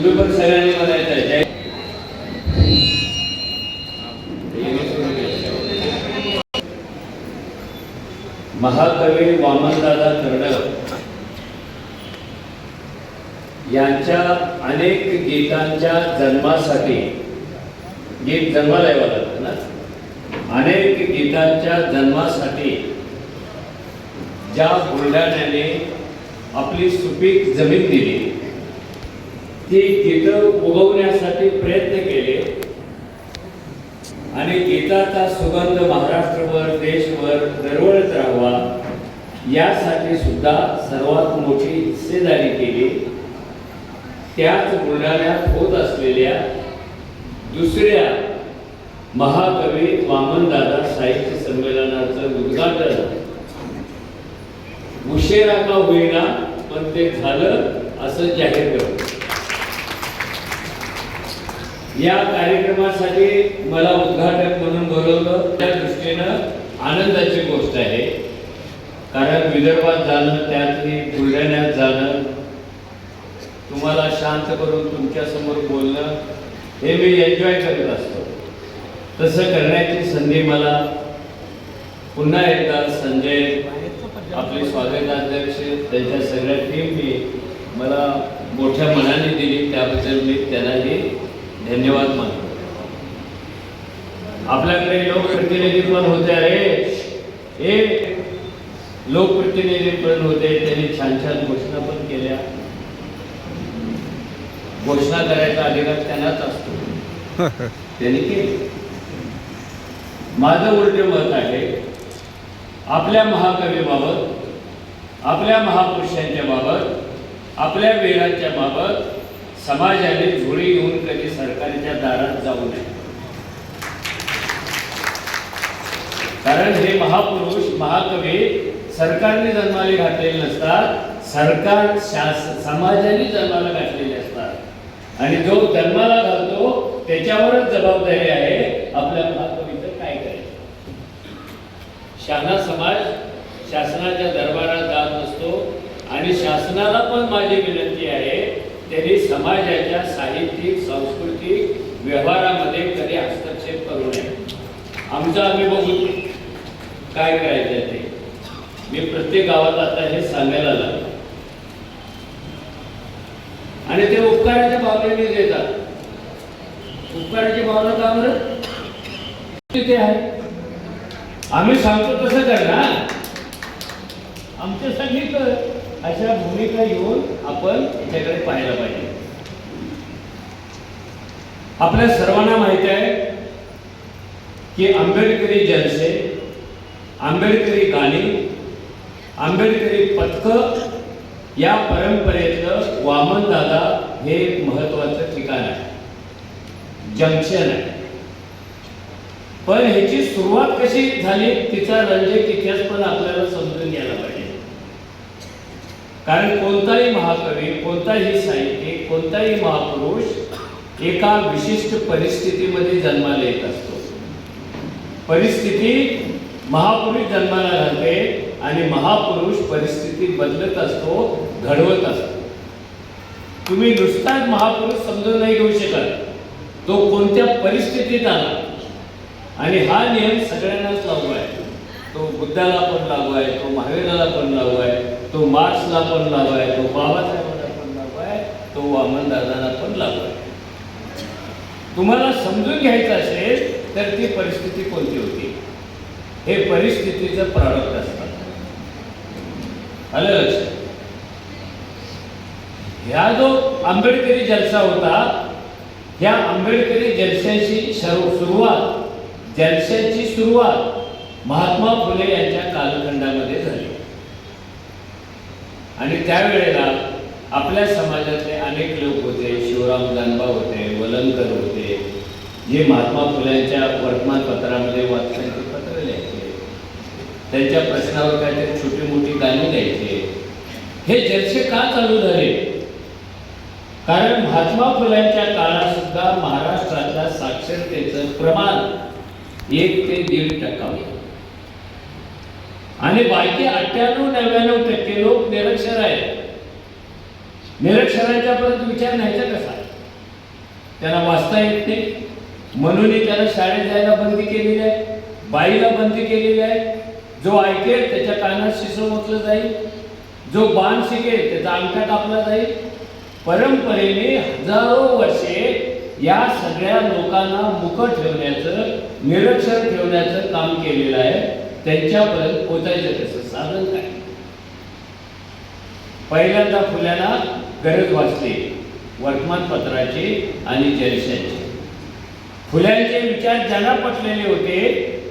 तुम्ही पण सगळ्यांनी म्हणायचं आहे महाकवी वामनदादा कर्डक यांच्या अनेक गीतांच्या जन्मासाठी, गीत जन्माला यावं लागतं ना, अनेक गीतांच्या जन्मासाठी ज्या बुलढाण्याने आपली सुपीक जमीन दिली, ती गीतं उगवण्यासाठी प्रयत्न केले आणि गीताचा सुगंध महाराष्ट्रभर देशभर दरवळत राहावा यासाठी सुद्धा सर्वात मोठी हिस्सेदारी केली. त्याच बुलढाण्यात होत असलेल्या दुसऱ्या महाकवी वामनदादा साहित्य संमेलनाचं उद्घाटन उशिरा का होईना पण ते झालं असं जाहीर करतो. या कार्यक्रमासाठी मला उद्घाटक म्हणून बोलवलं, त्या दृष्टीनं आनंदाची गोष्ट आहे. कारण विदर्भात जाणं, त्यातही बुलढाण्यात जाणं, तुम्हाला शांत करून तुमच्यासमोर बोलणं, हे मी एन्जॉय करत असतो. तसं करण्याची संधी मला पुन्हा एकदा संजय, आपले स्वागताध्यक्ष, त्यांच्या सगळ्या टीमने मला मोठ्या मनाने दिली, त्याबद्दल मी त्यांनाही धन्यवाद मानतो. आपल्याकडे लोकप्रतिनिधी पण होते, लोकप्रतिनिधी पण होते, त्यांनी छान छान घोषणा पण केल्या. घोषणा करायचा अधिकार त्यांनाच असतो, त्यांनी केली. माझं उलट मत आहे, आपल्या महाकवीबाबत, आपल्या महापुरुषांच्या बाबत, आपल्या वीरांच्या बाबत समाजाने झोळी घेऊन कधी सरकारच्या दारात जाऊ नये. कारण हे महापुरुष, महाकवी सरकारने जन्माला घातलेले नसतात, सरकार समाजाने जन्माला घातलेले असतात. आणि जो जन्माला घालतो त्याच्यावरच जबाबदारी आहे आपल्या महाकवीचं काय करायचं. शहाणा समाज शासनाच्या दरबारात जात नसतो आणि शासनाला पण माझी विनंती आहे, त्यांनी समाजाच्या साहित्यिक सांस्कृतिक व्यवहारामध्ये कधी हस्तक्षेप करू नये. आमचं आम्ही बघू काय करायचं ते. मी प्रत्येक गावात आता हे सांगायला लागलो आणि ते उपकाराच्या भावनेने देतात. उपकाराची भावना का बरं तिथे आहे, आम्ही सांगतो तसं कर ना. आमच्यासाठी कर, अशा भूमिका घेऊन आपण त्याच्याकडे पाहायला पाहिजे. आपल्या सर्वांना माहिती आहे की आंबेडकरी जलसे, आंबेडकरी गाणी, आंबेडकरी पथक या परंपरेतलं वामनदादा हे महत्वाचं ठिकाण आहे, जंक्शन आहे. पण ह्याची सुरुवात कशी झाली, तिचा रंजक इतिहास पण आपल्याला समजून घ्यायला पाहिजे. कारण कोणताही महाकवी, कोणताही साहित्यिक, कोणताही महापुरुष एका विशिष्ट परिस्थितीमध्ये जन्माला येत असतो. परिस्थिती महापुरुष जन्माला घालते आणि महापुरुष परिस्थिती बदलत असतो, घडवत असतो. तुम्ही नुसताच महापुरुष समजून नाही घेऊ शकत, तो कोणत्या परिस्थितीत आला. आणि हा नियम सगळ्यांनाच लागू आहे. तो बुद्धाला पण लागू आहे, तो महावीराला पण लागू आहे, तो मार्क्सला पण लागू आहे, तो बाबासाहेबांना पण लागू आहे, तो वामनदादांना पण लागू आहे. तुम्हाला समजून घ्यायचं असेल तर ती परिस्थिती कोणती होती, हे परिस्थितीचं प्रॉडक्ट असतात. आलं लक्षात. ह्या जो आंबेडकरी जलसा होता, ह्या आंबेडकरी जलशाची सुरुवात महात्मा फुले यांच्या कालखंडामध्ये झाली. आणि त्यावेळेला आपल्या समाजातले अनेक लोक होते, शिवराम जानबा होते, वलंकर होते, जे महात्मा फुल्यांच्या वर्तमानपत्रामध्ये वाचनाची पत्र लिहायचे, त्यांच्या प्रश्नावर काहीतरी छोटी मोठी गाणी द्यायचे. हे जलसे का चालू झाले? कारण महात्मा फुल्यांच्या काळात सुद्धा महाराष्ट्रातल्या साक्षरतेचं प्रमाण 1 ते 1.5% होतं. आणि बाकी 98-99% लोक निरक्षर आहेत. निरक्षरांच्या परत विचार न्यायचा कसा? त्यांना वाचता येत नाही, म्हणून त्याला शाळेत जायला बंदी केलेली आहे, बाईला बंदी केलेली आहे. जो ऐकेल त्याच्या कानात शिसं ओतलं जाईल, जो बाण शिकेल त्याचा अंगठा कापला जाईल. परंपरेने हजारो वर्षे या सगळ्या लोकांना मुकं ठेवण्याचं, निरक्षर ठेवण्याचं काम केलेलं आहे. त्यांच्यापर्यंत पोचायचं कसं, साधन काय? पहिल्यांदा फुल्याला गरज वाचली वर्तमानपत्राची आणि जलशाची. फुल्यांचे विचार ज्यांना पटलेले होते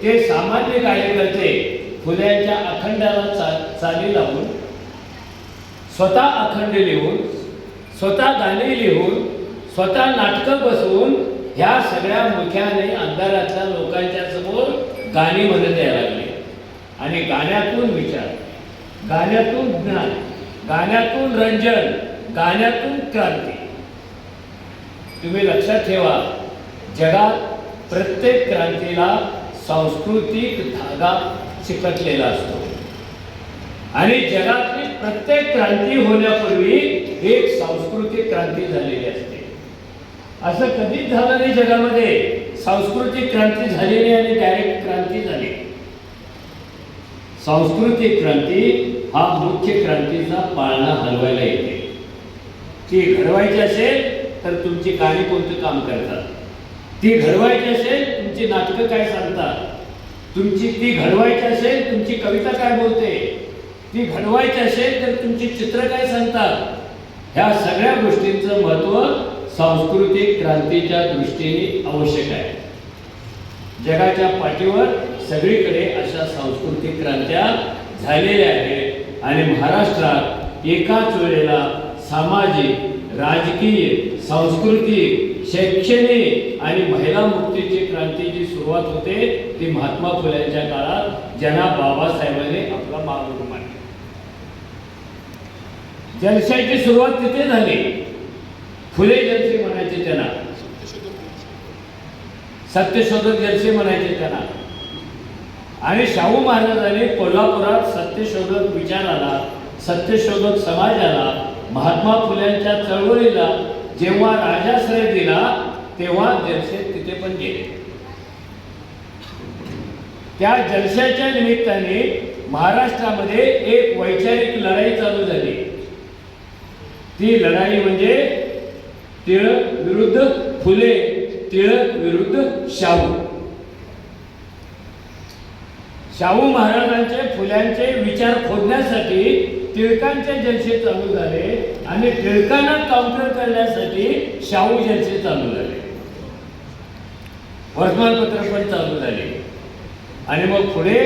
ते सामान्य कार्यकर्ते फुल्यांच्या अखंडाला चाली लावून, स्वतः अखंड लिहून, स्वतः गाणी लिहून, स्वतः नाटकं बसवून ह्या सगळ्या मुख्याने अंधारातल्या लोकांच्या समोर गाणी म्हणत यायला लागली. आणि गाण्यातून विचार, गाण्यातून ज्ञान, गाण्यातून रंजन, गाण्यातून क्रांती. तुम्ही लक्षात ठेवा, जगात प्रत्येक क्रांतीला सांस्कृतिक धागा चिकटलेला असतो आणि जगातली प्रत्येक क्रांती होण्यापूर्वी एक सांस्कृतिक क्रांती झालेली असते. असं कधीच झालं नाही जगामध्ये सांस्कृतिक क्रांती झालेली आणि डायरेक्ट क्रांती झाली. सांस्कृतिक क्रांती हा मुख्य क्रांतीचा पाळणा हलवायला येते. ती घडवायची असेल तर तुमची गाणी कोणतं काम करतात, ती घडवायची असेल तुमची नाटकं काय सांगतात, ती घडवायची असेल तुमची कविता काय बोलते, ती घडवायची असेल तर तुमची चित्र काय सांगतात. ह्या सगळ्या गोष्टींचं महत्त्व सांस्कृतिक क्रांतीच्या दृष्टीने आवश्यक आहे. जगाच्या पाठीवर सगळीकडे अशा सांस्कृतिक क्रांत्या झालेल्या आहेत आणि महाराष्ट्रात एकाच वेळेला सामाजिक, राजकीय, सांस्कृतिक, शैक्षणिक आणि महिला मुक्तीची क्रांतीची सुरुवात होते ती महात्मा फुल्यांच्या काळात, ज्यांना बाबासाहेबांनी आपला मागून मांडला. जलशाची सुरुवात तिथे झाली. फुले जलसे म्हणायचे त्यांना, सत्यशोधक जलसे म्हणायचे त्यांना. आणि शाहू महाराजांनी कोल्हापुरात सत्यशोधक विचाराला, सत्यशोधक समाजाला, महात्मा फुल्यांच्या चळवळीला जेव्हा राजाश्रय दिला तेव्हा जलसे तिथे पण गेले. त्या जलशाच्या निमित्ताने महाराष्ट्रामध्ये एक वैचारिक लढाई चालू झाली. ती लढाई म्हणजे टिळक विरुद्ध फुले, टिळक विरुद्ध शाहू. शाहू महाराजांचे, फुल्यांचे विचार खोदण्यासाठी टिळकांचे जलसे चालू झाले आणि टिळकांना काउंटर करण्यासाठी शाहू जलसे चालू झाले, वर्तमानपत्र पण चालू झाले. आणि मग पुढे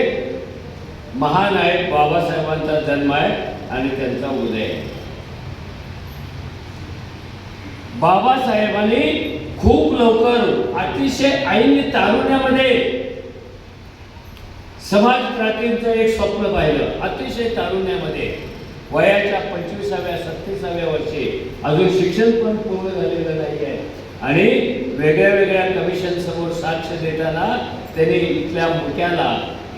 महानायक बाबासाहेबांचा जन्म आहे आणि त्यांचा उदय आहे. बाबासाहेबांनी खूप लवकर, अतिशय ऐन तारुण्यामध्ये समाज क्रांतीचं एक स्वप्न पाहिलं. अतिशय तारुण्यामध्ये, वयाच्या 25व्या 36व्या वर्षी, अजून शिक्षण पण पूर्ण झालेलं नाही आहे आणि वेगळ्या वेगळ्या कमिशन समोर साक्ष देताना त्यांनी इथल्या मुक्याला,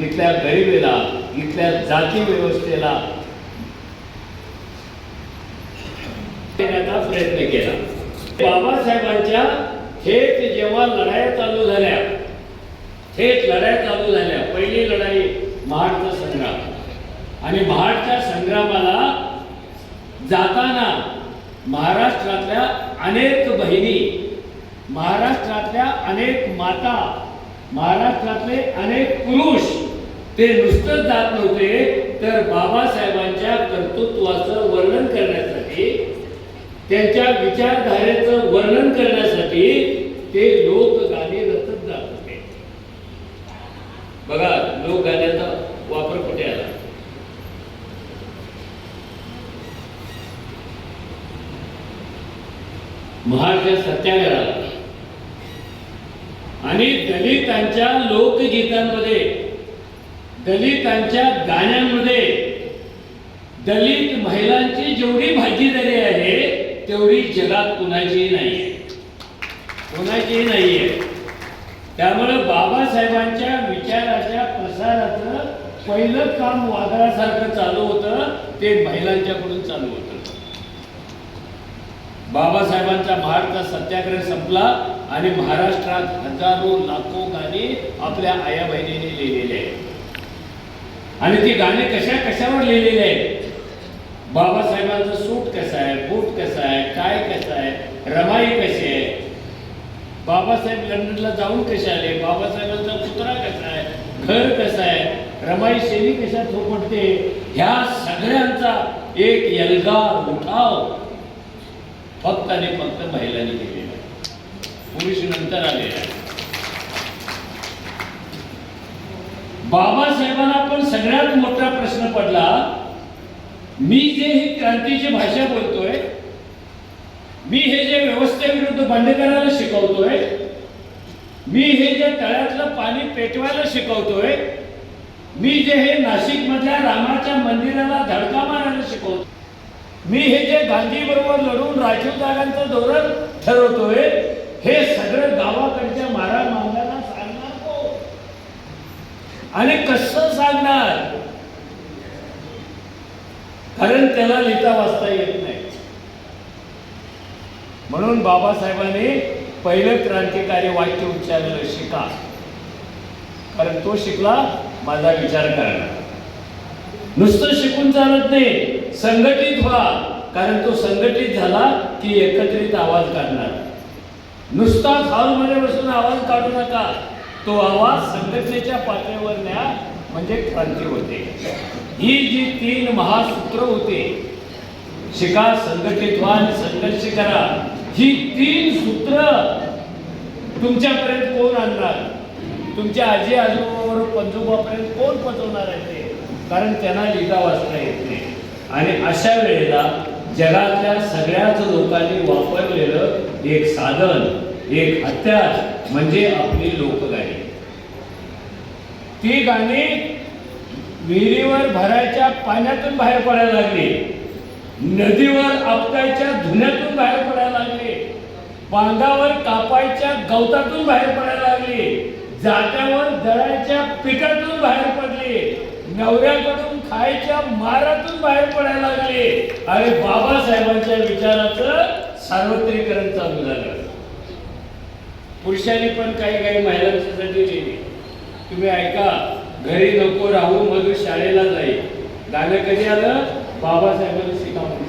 इथल्या गरिबीला, इथल्या जाती व्यवस्थेला देण्याचा प्रयत्न केला. बाबासाहेबांच्या थेट जेव्हा लढाया चालू झाल्या, पहिली लढाई महाडचा संग्राम, आणि महाडच्या संग्रामाला जाताना महाराष्ट्रातल्या अनेक बहिणी, महाराष्ट्रातल्या अनेक माता, महाराष्ट्रातले अनेक पुरुष ते नुसतं जात नव्हते तर बाबासाहेबांच्या कर्तृत्वाचं वर्णन करण्यासाठी, त्यांच्या विचारधारेचं वर्णन करण्यासाठी ते लोकगाणी रचत जात होते. बघा, लोकगाण्याचा वापर कुठे आला. महाडच्या सत्याग्रहाला आणि दलितांच्या लोकगीतांमध्ये, दलितांच्या गाण्यांमध्ये दलित महिलांची जेवढी भागीदारी आहे तेवढी जगात कुणाचीही नाहीये, कुणाचीही नाहीये. त्यामुळे बाबासाहेबांच्या विचाराच्या प्रसाराचं पहिलं काम वादळासारखं चालू होतं, ते महिलांच्याकडून चालू होतं. बाबासाहेबांचा महाडचा सत्याग्रह संपला आणि महाराष्ट्रात हजारो लाखो गाणी आपल्या आया बहिणीने लिहिलेली आहेत आणि ती गाणी कशा कशावर लिहिलेली आहेत. बाबासाहेबांचं सूट कसं आहे, बूट कसं आहे, काय कसं आहे, रमाई कशी आहे, बाबासाहेब लंडनला जाऊन कसे आले, बाबासाहेबांचा पुतळा कसा आहे, घर कसं आहे, रमाई शैली कशा थोपटते, ह्या सगळ्यांचा एक यलगार उठाव फक्त आणि फक्त महिलांनी केलेला आहे. पुरुष नंतर आलेला आहे. बाबासाहेबांना पण सगळ्यात मोठा प्रश्न पडला, मी जे ही क्रांतीची भाषा बोलतोय, मी हे जे व्यवस्थेविरुद्ध बंड करायला शिकवतोय, मी हे जे तळ्यातलं पाणी पेटवायला शिकवतोय, मी जे हे नाशिक मधल्या रामाच्या मंदिराला धडका मारायला शिकवतो, मी हे जे गांधी बरोबर लढून राखीव जागांचं धोरण ठरवतोय, हे सगळं गावाकडच्या मारा मांगाला सांगणार कोण आणि कसं सांगणार. कारण त्याला लिहिता वाचता येत नाही. म्हणून बाबासाहेबांनी पहिलं क्रांतिकारी वाक्य उच्चारलं, शिका. कारण तो शिकला माझा विचार करणार. नुसतं शिकून चालत नाही, संघटित व्हा. कारण तो संघटित झाला की एकत्रित आवाज काढणार. नुसताच हॉलमध्ये बसून आवाज काढू नका, तो आवाज संघटनेच्या पातळीवर न्या, म्हणजे क्रांती होते. ही जी 3 महासूत्र होते, शिका, संघटित व्हा आणि संघर्ष करा, ही 3 सूत्र तुमच्यापर्यंत कोण आणणार? तुमच्या आजी आजोबावर पंजोबापर्यंत कोण पोचवणार आहे ते? कारण त्यांना लिहिता वाचता येत नाही. आणि अशा वेळेला जगातल्या सगळ्याच लोकांनी वापरलेलं एक साधन, एक हत्यार म्हणजे आपली लोकगाणी. ती गाणी विहिरीवर भरायच्या पाण्यातून बाहेर पडायला लागली, नदीवर आपटायच्या धुण्यातून बाहेर पडायला लागली, बांधावर कापायच्या गवतातून बाहेर पडायला लागली, जात्यावर दळायच्या पिठातून बाहेर पडली, नवऱ्याकडून खायच्या मारातून बाहेर पडायला लागली. आणि बाबासाहेबांच्या विचाराचं सार्वत्रिकरण चालू झालं. पुरुषांनी पण काही काही महिलांसाठी लिहिली. तुम्ही ऐका, घरी नको राहू मधू शाळेला जाईल. गाणं कधी आलं? बाबासाहेबांनी शिका म्हणून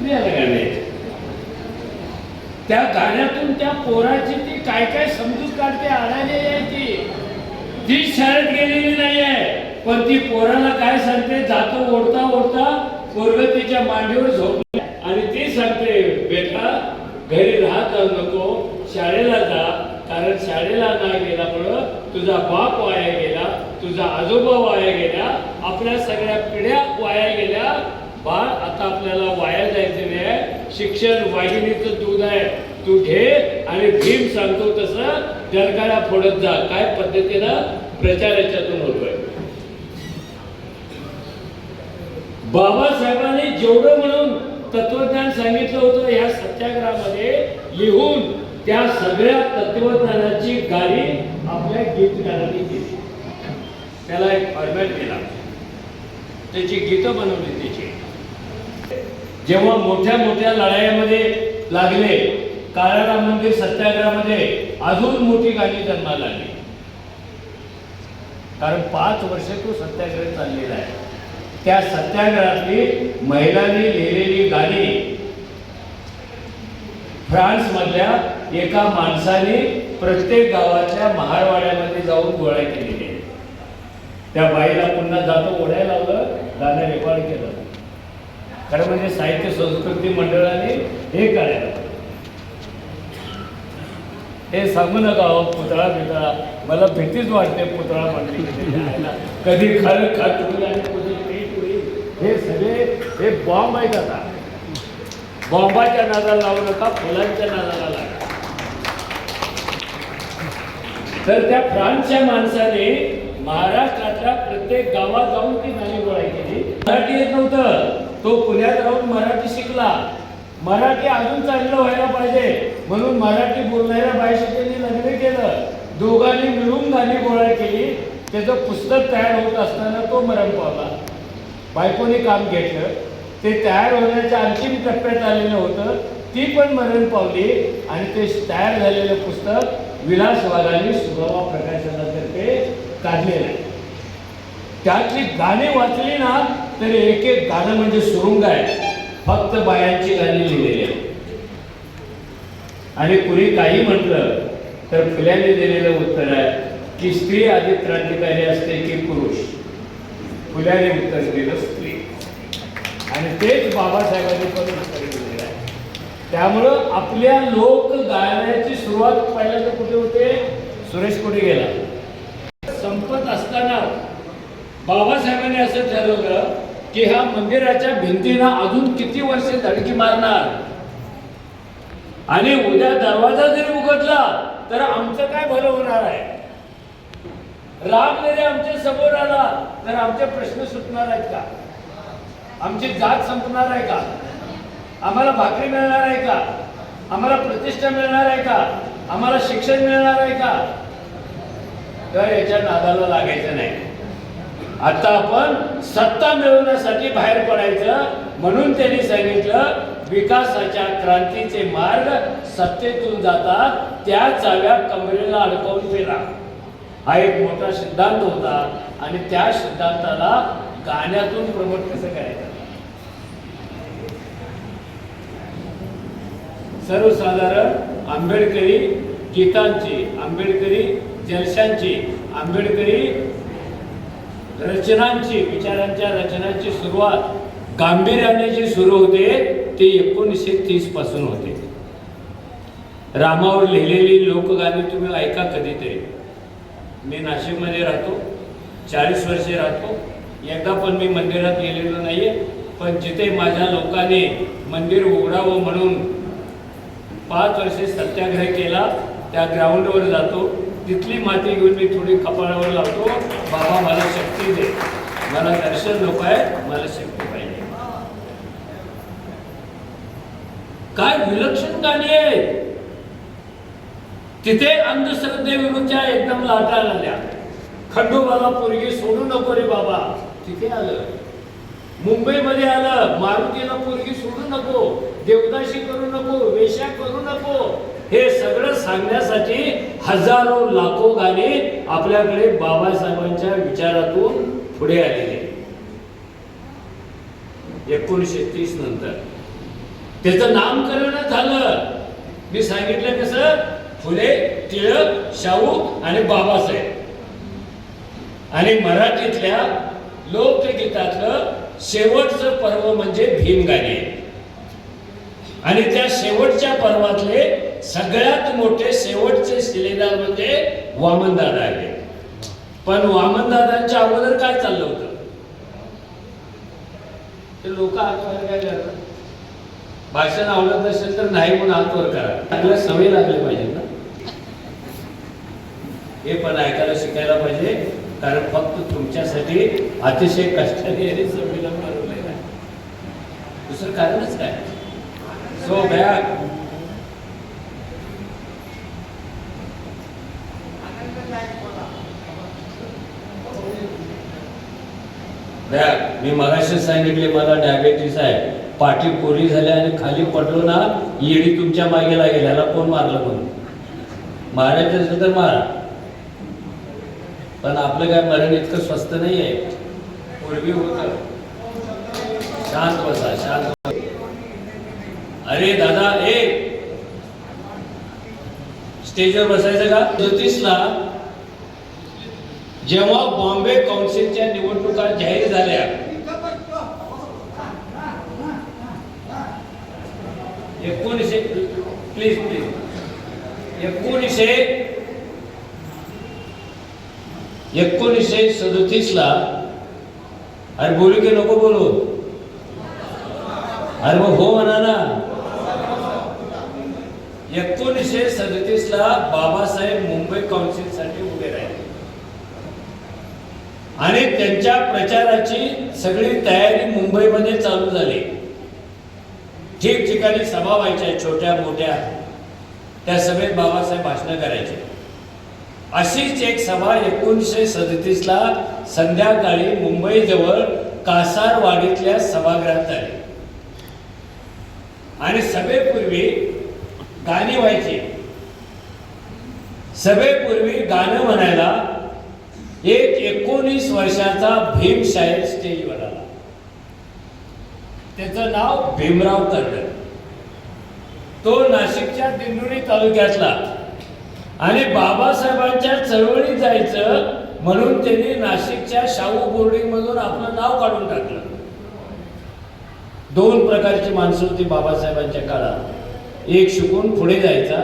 गाणे. त्या गाण्यातून त्या पोराची ती काय काय समजूत काढते, आणायला यायची. ती शाळेत गेलेली नाही आहे, पण ती पोराला काय सांगते, जातो ओढता ओढता पोरग तिच्या मांडीवर झोपले आणि ती सांगते, बेटा घरी राहत नको, शाळेला जा. कारण शाळेला नाही गेल्यामुळं तुझा बाप वाया गेला, तुझा आजोबा वाया गेला, आपल्या सगळ्या पिढ्या वाया गेल्या. बाळ, आता आपल्याला वाया जायचं नाही. शिक्षण वाहिनीचं दूध आहे, तू घे आणि भीम सांगतो तसं डरकाळ्या फोडत जा. काय पद्धतीनं प्रचार याच्यातून होतोय. बाबासाहेबांनी जेवढं म्हणून तत्वज्ञान सांगितलं होतं या सत्याग्रहामध्ये लिहून, त्या सगळ्या तत्वज्ञानाची गाडी आपल्या गीतकारांनी केली. त्याला एक फॉर्मॅट दिला, त्याची गीतं बनवली. त्याची जेव्हा मोठ्या मोठ्या लढाईमध्ये लागले, काळाराम मंदिर सत्याग्रहामध्ये अजून मोठी गाणी जन्माला आली. कारण 5 वर्ष तो सत्याग्रह चाललेला आहे. त्या सत्याग्रहातली महिलांनी लिहिलेली गाणी फ्रान्स मधल्या एका माणसाने प्रत्येक गावाच्या महारवाड्यामध्ये जाऊन गोळा केलेली आहे. त्या बाईला पुन्हा जातो ओढायला लावलं, गाणं रेकॉर्ड केलं. खरं म्हणजे साहित्य संस्कृती मंडळाने हे करायला, हे सांगू नका पुतळा बितळा. मला भीतीच वाटते पुतळा म्हणली कधी खरं खात होईल आणि कधी पीठ होईल. हे सगळे हे बॉम्ब आहेत. आता बॉम्बाच्या नादाला लावू नका, फुलांच्या नादाला लागा. तर त्या फ्रान्सच्या माणसाने महाराष्ट्रातल्या प्रत्येक गावात जाऊन ती गाणी गोळा केली. मराठी येत नव्हतं, तो पुण्यात राहून मराठी शिकला. मराठी अजून चांगलं व्हायला पाहिजे म्हणून मराठी बोलणाऱ्या बाईशी त्यांनी लग्न केलं. दोघांनी मिळून गाणी गोळा केली. त्याचं पुस्तक तयार होत असताना तो मरण पावला. बायकोने काम घेतलं. ते तयार होण्याच्या अंतिम टप्प्यात आलेलं होतं, ती पण मरण पावली आणि ते तयार झालेलं पुस्तक विलासवादाने सुगमा प्रकाशनातर्फे काढलेलं आहे. त्यातली गाणी वाचली ना तरी एक एक गाणं म्हणजे सुरुंग आहे, फक्त बायांची गाणी लिहिलेली आहे. आणि कुणी काही म्हटलं तर फुल्यांनी दिलेलं उत्तर आहे की स्त्री अधिक क्रांतिकारी असते की पुरुष. फुल्याने उत्तर दिलं स्त्री, आणि तेच बाबासाहेबांनी पण उत्तर दिलेलं आहे. त्यामुळं आपल्या लोक गाण्याची सुरुवात पहिल्यांदा कुठे होते? सुरेश कुठे गेला? संपत असताना बाबासाहेबांनी असं ठरवलं की ह्या मंदिराच्या भिंतीला अजून किती वर्षे धडकी मारणार, आणि उद्या दरवाजा जरी उघडला तर आमचं काय भलं होणार आहे. राम जरी आमच्या समोर आला तर आमचे प्रश्न सुटणार आहेत का? आमची जात संपणार आहे का? आम्हाला भाकरी मिळणार आहे का? आम्हाला प्रतिष्ठा मिळणार आहे का? आम्हाला शिक्षण मिळणार आहे का? तर याच्या नादाला लागायचं नाही. आता आपण सत्ता मिळवण्यासाठी बाहेर पडायचं, म्हणून त्यांनी सांगितलं विकासाच्या क्रांतीचे मार्ग सत्तेतून जातात, त्या चाव्या कमरेला अडकवून फिरा. हा एक मोठा सिद्धांत होता, आणि त्या सिद्धांताला गाण्यातून प्रमोट कसं करायचं. सर्वसाधारण आंबेडकरी गीतांची, आंबेडकरी जलशांची, आंबेडकरी रचनांची, विचारांच्या रचनांची सुरुवात गांभीर्याने जी सुरू होते ते 1930 पासून होते. रामावर लिहिलेली लोकगाणी तुम्ही ऐका कधीतरी. मी नाशिकमध्ये राहतो, 40 वर्षे राहतो. एकदा पण मी मंदिरात गेलेलो नाहीये, पण जिथे माझ्या लोकांनी मंदिर उघडावं म्हणून 5 वर्षे सत्याग्रह केला, त्या ग्राउंडवर जातो, तिथली माती घेऊन मी थोडी कपाळावर लावतो, बाबा मला शक्ती दे, मला दर्शन नको आहे, मला शक्ती पाहिजे. काय विलक्षण गाणी आहेत. तिथे अंधश्रद्धेविरुद्धच्या एकदम लाटा आल्या. खंडोबाला पोरगी सोडू नको रे बाबा, तिथे आलं. मुंबईमध्ये आलं, मारुतीला पोरगी सोडू नको, देवदाशी करू नको, वेश्या करू नको. हे सगळं सांगण्यासाठी हजारो लाखो गाणी आपल्याकडे बाबासाहेबांच्या विचारातून पुढे आलेले. 1930 नंतर त्याचं नामकरण झालं. मी सांगितलं कसं, फुले, टिळक, शाहू आणि बाबासाहेब. आणि मराठीतल्या लोकगीतातलं शेवटचं पर्व म्हणजे भीमगाणे, आणि त्या शेवटच्या पर्वातले सगळ्यात मोठे शेवटचे शिलेदार म्हणजे वामनदादा आहे. पण वामनदादांच्या अगोदर काय चाललं होतं ते लोक हातवर काय करतात. भाषण आवडत असेल तर नाही म्हणून हातवर करा. आपल्याला सवय लागली पाहिजे ना, हे पण ऐकायला शिकायला पाहिजे. कारण फक्त तुमच्यासाठी अतिशय कष्टाने आणि सवयीला बनवलेलं आहे, दुसरं कारणच काय. सो बॅक मी मगाशी सांगितले मला डायबेटीस आहे, पाठी पोरी झाल्या आणि खाली पडलो ना येडी तुमच्या मागे लागेल. याला कोण मारलं म्हणून? मारायचं असेल तर मारा, पण आपलं काय मरण इतकं स्वस्त नाही आहे. पूर्वी होतं. शांत बसा, शांत बसा. अरे दादा, स्टेजवर बसायचं का? 34ला जेव्हा बॉम्बे काउन्सिलच्या निवडणुका जाहीर झाल्या, 1937ला, अरे बोलू की नको बोलू? अरे मग हो म्हणा ना. 1937ला बाबासाहेब मुंबई काउन्सिलसाठी उभे राहिले, आणि त्यांच्या प्रचाराची सगळी तयारी मुंबईमध्ये चालू झाली. ठिकठिकाणी सभा व्हायच्या, छोट्या मोठ्या. त्या सभेत बाबासाहेब भाषण करायचे. अशीच एक सभा 1937ला संध्याकाळी मुंबईजवळ कासारवाडीतल्या सभागृहात झाली. आणि सभेपूर्वी गाणी व्हायची. सभेपूर्वी गाणं म्हणायला एक 19 वर्षाचा भीम शाहीर स्टेजवर आला. त्याचं नाव भीमराव कर्डक. तो नाशिकच्या दिंडोरी तालुक्यातला आणि बाबासाहेबांच्या चळवळीत जायचं म्हणून त्यांनी नाशिकच्या शाहू बोर्डिंग मधून आपलं नाव काढून टाकलं. 2 प्रकारची माणसं होती बाबासाहेबांच्या काळात. एक शिकून पुढे जायचा,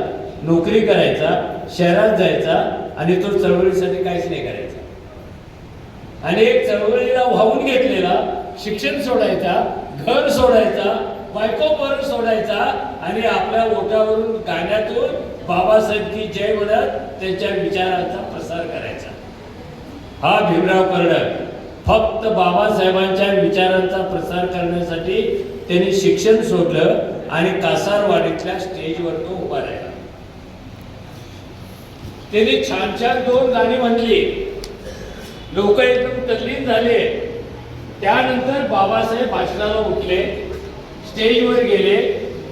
नोकरी करायचा, शहरात जायचा आणि तो चळवळीसाठी काहीच नाही करायचा. आणि एक चळवळीला वाहून घेतलेला, शिक्षण सोडायचा, घर सोडायचा, बायको पर सोडायचा आणि आपल्या ओठावरून गाण्यातून बाबासाहेब की जय म्हणत त्यांच्या विचारांचा प्रसार करायचा. हा भीमराव कर्डक फक्त बाबासाहेबांच्या विचारांचा प्रसार करण्यासाठी त्यांनी शिक्षण सोडलं आणि कासारवाडीतल्या स्टेजवर तो उभा राहिला. त्यांनी छान छान 2 गाणी म्हणली. लोक एकदम तल्लीन झाले. त्यानंतर बाबासाहेब भाषणाला उठले, स्टेजवर गेले.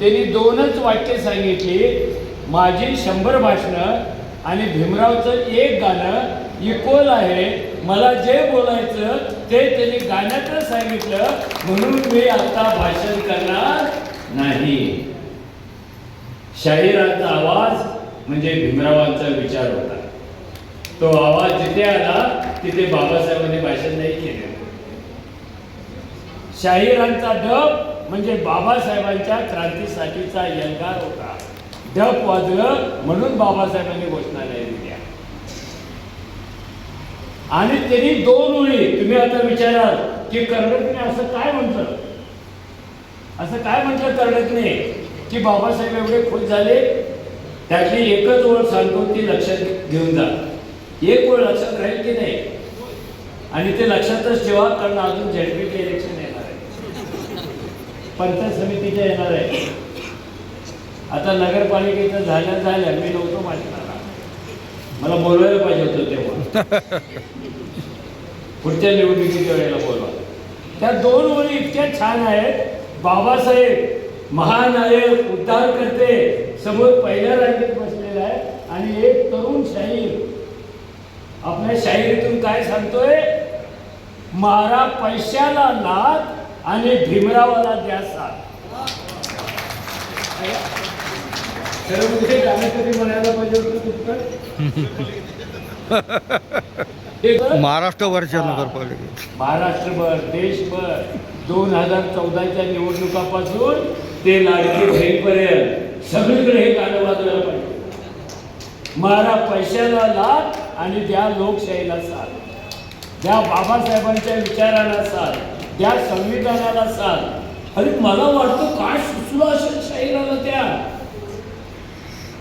त्यांनी 2च वाक्य सांगितली, माझी 100 भाषणं आणि भीमरावचं 1 गाणं इक्वल आहे. मला जे बोलायचं ते त्यांनी गाण्यातच सांगितलं, म्हणून मी आता भाषण करणार नाही. शाहिरांचा आवाज म्हणजे भीमरावांचा विचार होता. तो आवाज जिथे आला तिथे बाबासाहेबांनी भाषण नाही केले. शाहिरांचा डब म्हणजे बाबासाहेबांच्या क्रांतीसाठीचा यंगार होता. डब वाजलं म्हणून बाबासाहेबांनी घोषणा नाही दिल्या. आणि त्यांनी 2 ओळी, तुम्ही आता विचाराल की कर्डकने असं काय म्हटलं, असं काय म्हटलं कर्डकने की बाबासाहेब एवढे खुश झाले. त्यातली एकच ओळ सांगतो, ती लक्षात घेऊन जा. एक ओळ लक्षात राहील की नाही, आणि ते लक्षातच ठेवा, कारण अजून झेडपीचे इलेक्शन येणार आहे, पंचायत समितीच्या येणार आहे. आता नगरपालिकेचं झालं, मी नव्हतो भाषणाला, मला बोलवायला पाहिजे होतं तेव्हा. पुढच्या निवडणुकीच्या वेळेला बोलवा. त्या 2 ओळी इतक्या छान आहेत. बाबासाहेब महानायक, उद्धार करते, समोर पहिल्या रांगेत बसलेला आहे आणि एक तरुण शाहीर आपल्या शाहिरीतून काय सांगतोय, मारा पैशाला नाद आणि भीमरावाला द्या साथ. गाणं कधी म्हणायला पाहिजे होतं महाराष्ट्रभरच्या नगरपालिकेत, महाराष्ट्रभर, देशभर 2014च्या निवडणुकापासून ते लाडकी बहीणपर्यंत सगळीकडे हे गाणं वाजवायला पाहिजे. मारा पैशाला लाद आणि द्या लोकशाहीला साथ, द्या बाबासाहेबांच्या विचाराला साथ, द्या संविधानाला साथ. अरे मला वाटतं काय सुचलं असेल शाहिराला त्या.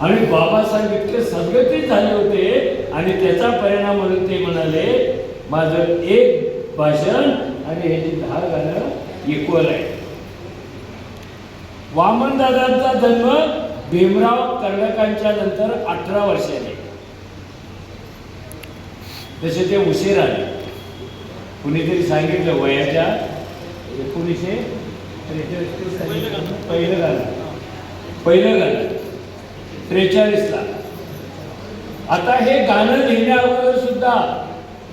आणि बाबासाहेब इतके सद्गतीत झाले होते आणि त्याचा परिणाम म्हणून ते म्हणाले, माझं 1 भाषण आणि हे 10 गाणं इक्वल आहे. वामनदादांचा जन्म भीमराव कर्डकांच्या नंतर 18 वर्षाने. तसे ते उशीर आले. कुणीतरी सांगितलं वयाच्या 1943 पहिलं गाणं 43ला. आता हे गाणं लिहिण्या अगोदर सुद्धा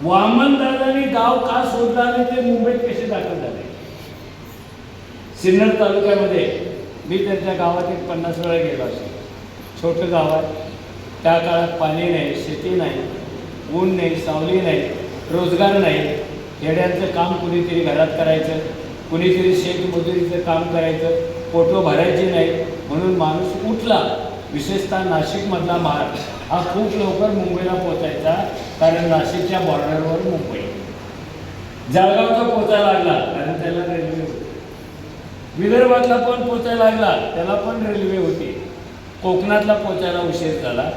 वामनदादांनी गाव का सोडला आणि ते मुंबईत कसे दाखल झाले. सिन्नर तालुक्यामध्ये मी त्यांच्या गावात 50 वेळा गेलो असेल. छोटं गाव आहे. त्या काळात पाणी नाही, शेती नाही, ऊन नाही, सावली नाही, रोजगार नाही. खेड्यांचं काम कुणीतरी घरात करायचं, कुणीतरी शेतमजुरीचं काम करायचं, पोटं भरायची नाही. म्हणून माणूस उठला. विशेषतः नाशिकमधला मार्ग हा खूप लवकर मुंबईला पोचायचा, कारण नाशिकच्या बॉर्डरवर मुंबई. जळगावचा पोचायला लागला कारण त्याला रेल्वे होती. विदर्भातला पण पोचायला लागला, त्याला पण रेल्वे होती. कोकणातला पोचायला उशीर झाला,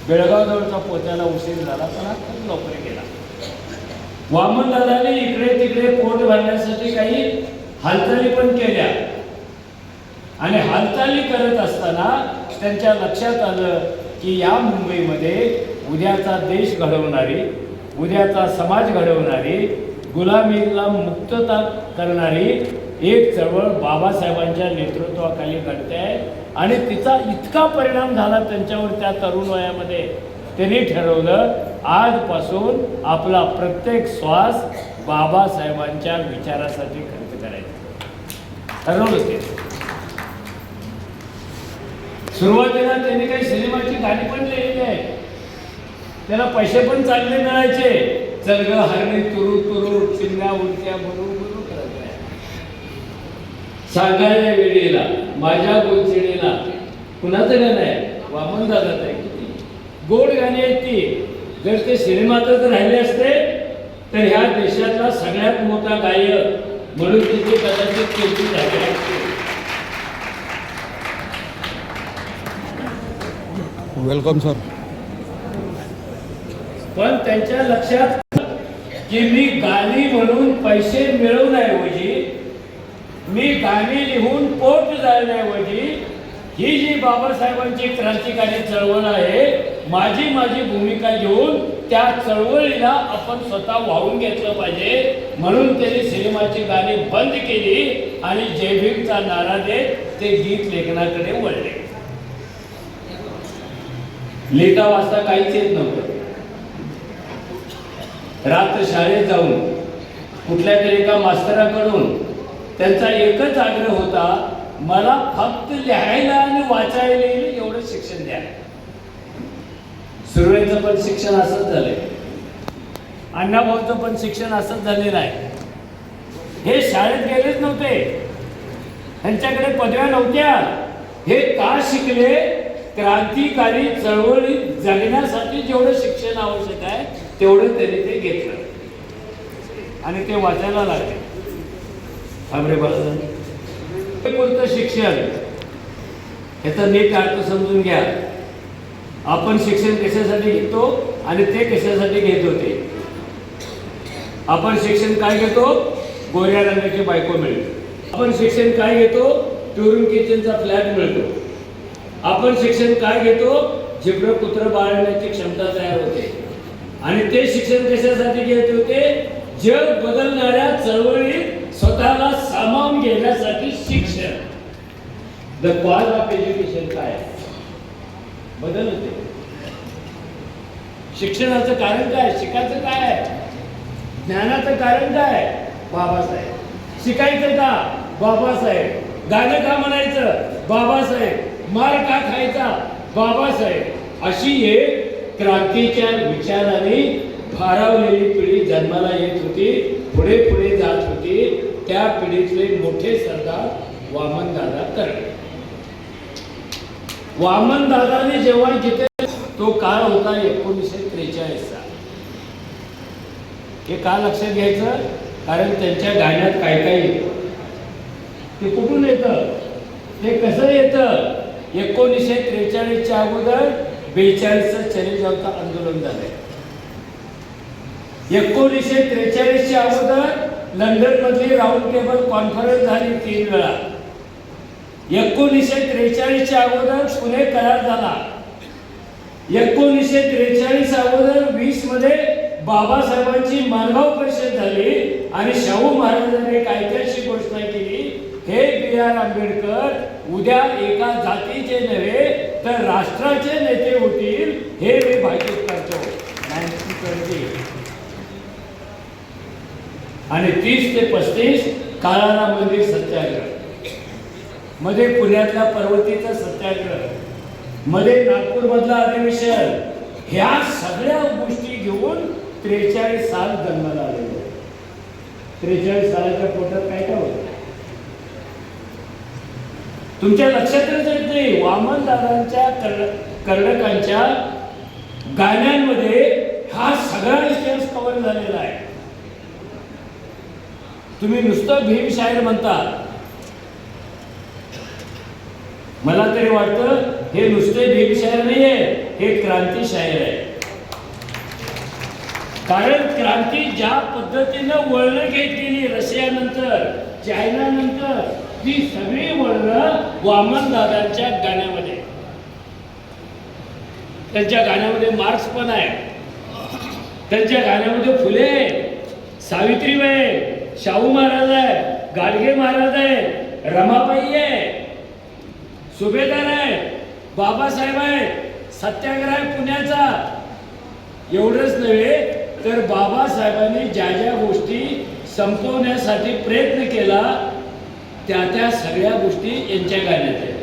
बेळगावजवळचा पोचायला उशीर झाला, पण हा खूप लवकर गेला. वामनदादांनी इकडे तिकडे पोट भरण्यासाठी काही हालचाली पण केल्या आणि हालचाली करत असताना त्यांच्या लक्षात आलं की या मुंबईमध्ये उद्याचा देश घडवणारी, उद्याचा समाज घडवणारी, गुलामीला मुक्तता करणारी एक चळवळ बाबासाहेबांच्या नेतृत्वाखाली घडते आहे आणि तिचा इतका परिणाम झाला त्यांच्यावर त्या तरुण वयामध्ये. त्यांनी ठरवलं आजपासून आपला प्रत्येक श्वास बाबासाहेबांच्या विचारासाठी खर्च करायचा ठरवलं. ते सुरुवातीला त्यांनी काही सिनेमाची गाणी पण लिहिली आहे, त्याला पैसे पण चांगले मिळायचे. चल ग हरणी तुरु तुरु चिमण्या उलट्या बरू बरू करत आहे. सांगायला वेळेला माझ्या गोंचिडीला कुणाचं गाणं आहे, वामन दादाचं आहे. किती गोड गाणी आहेत ती. जर ते सिनेमातच राहिले असते तर ह्या देशातला सगळ्यात मोठा गायक म्हणून तिथे कदाचित केली झाले असते. Welcome sir. पण त्यांच्या लक्षात की मी गाणी म्हणून पैसे मिळवण्याऐवजी, मी गाणी लिहून पोट जाळण्याऐवजी ही जी बाबासाहेबांची क्रांतिकारी चळवळ आहे, माझी भूमिका घेऊन त्या चळवळीला आपण स्वतः वाहून घेतलं पाहिजे. म्हणून त्यांनी सिनेमाची गाणी बंद केली आणि जय भीमचा नारा देत ते गीत लेखनाकडे वळले. लिहिता वाचता काहीच येत नव्हतं. रात्र शाळेत जाऊन कुठल्या तरी एका मास्तराकडून त्यांचा एकच आग्रह होता, मला फक्त लिहायला आणि वाचायला एवढं शिक्षण द्या. सुरवेचं पण शिक्षण असंच झालंय, अण्णाभाऊचं पण शिक्षण असंच झालेलं आहे. हे शाळेत गेलेच नव्हते, त्यांच्याकडे पदव्या नव्हत्या. हे का शिकले, क्रांतिकारी चळवळी जगण्यासाठी जेवढं शिक्षण आवश्यक आहे तेवढं त्यांनी ते घेतलं आणि ते वाचायला लागले. थांबरे बाळा, पुरतं शिक्षण याचा नीट अर्थ समजून घ्या. आपण शिक्षण कशासाठी घेतो आणि ते कशासाठी घेत होते. आपण शिक्षण काय घेतो, गोऱ्या रंगाची बायको मिळते. आपण शिक्षण काय घेतो, टुरिंग किचनचा फ्लॅट मिळतो. आपण शिक्षण काय घेतो, जिब्र पुत्र बाळगण्याची क्षमता तयार होते. आणि ते शिक्षण कशासाठी घेत होते, जग बदलणाऱ्या चळवळीत स्वतःला सामावून घेण्यासाठी शिक्षण. द कॉज ऑफ एज्युकेशन काय बदल होते. शिक्षणाचं कारण काय, शिकायचं काय, ज्ञानाचं कारण काय, बाबासाहेब. शिकायचं का, बाबासाहेब. गाणं का म्हणायचं, बाबासाहेब. मार का खायचा, बाबासाहेब. अशी एक क्रांतीच्या विचाराने भारावलेली पिढी जन्माला येत होती, पुढे पुढे जात होती. त्या पिढीतले मोठे सरदार वामनदादा कर्वे. वामनदादाने जेव्हा जिथे, तो काळ होता 1943चा. हे का लक्षात घ्यायचं, कारण त्यांच्या गाण्यात काय काय येतं, ते कुठून येतं, ते कसं येतं. 1943च्या अगोदर 42चं चलेजावचं आंदोलन झालंय. 1943च्या अगोदर लंडन मधली राऊंड टेबल कॉन्फरन्स झाली 3 वेळा. 1943च्या अगोदर पुणे करार झाला. 1943 अगोदर 20 मध्ये बाबासाहेबांची माणगाव परिषद झाली आणि शाहू महाराजांनी एक ऐतिहासिक घोषणा केली, हे बी.आर. आंबेडकर उद्या एका जातीचे नव्हे तर राष्ट्राचे नेते होतील, हे मी भाकीत करतो. 1920 आणि 30 ते 35 काळाराम मंदिर सत्याग्रह, मध्ये पुण्यातल्या पर्वतीचा सत्याग्रह, मध्ये नागपूर मधला अधिवेशन. ह्या सगळ्या गोष्टी घेऊन 43 साल जन्माला आलेले. 43 सालाच्या पोटात काय काय होतं तुमच्या लक्षातच येत नाही. वामनदादांच्या कर्णकांच्या गाण्यांमध्ये हा सगळा इतिहास कव्हर झालेला आहे. तुम्ही नुसतं भीमशाहीर म्हणता, मला तरी वाटतं हे नुसते भीमशाहीर नाहीये, हे क्रांतिशाहीर आहे. कारण क्रांती ज्या पद्धतीनं वळणं घेतलेली रशियानंतर, चायनानंतर, ती सगळी वळणं वामनदादांच्या गाण्यामध्ये. त्यांच्या गाण्यामध्ये मार्क्स पण आहे, त्यांच्या गाण्यामध्ये फुले, सावित्रीबाई, शाहू महाराज आहे, गाडगे महाराज आहे, रमाबाई आहे, सुभेदार आहे, बाबासाहेब आहे, सत्याग्रह आहे पुण्याचा. एवढंच नव्हे तर बाबासाहेबांनी ज्या ज्या गोष्टी संपवण्यासाठी प्रयत्न केला त्या सगळ्या गोष्टी यांच्या गाण्यात आहेत.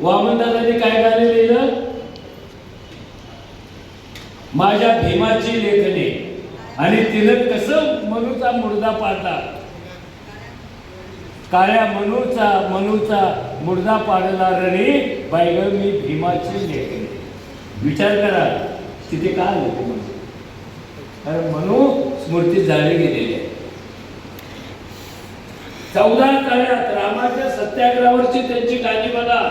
वामनदादांनी काय गाणं लिहिलं? माझ्या भीमाची लेखणी, आणि तिनं कसं मनूचा मुर्दा पाडला. काळ्या मनूचा मुर्दा पाडला रणी, बाईग मी भीमाची लेखणी. विचार करा तिथे का आलं ते म्हणून. कारण मनू स्मृती जाळली गेलेली आहे. 14 काळात रामाच्या सत्याग्रहावरची त्यांची गाणी बघा,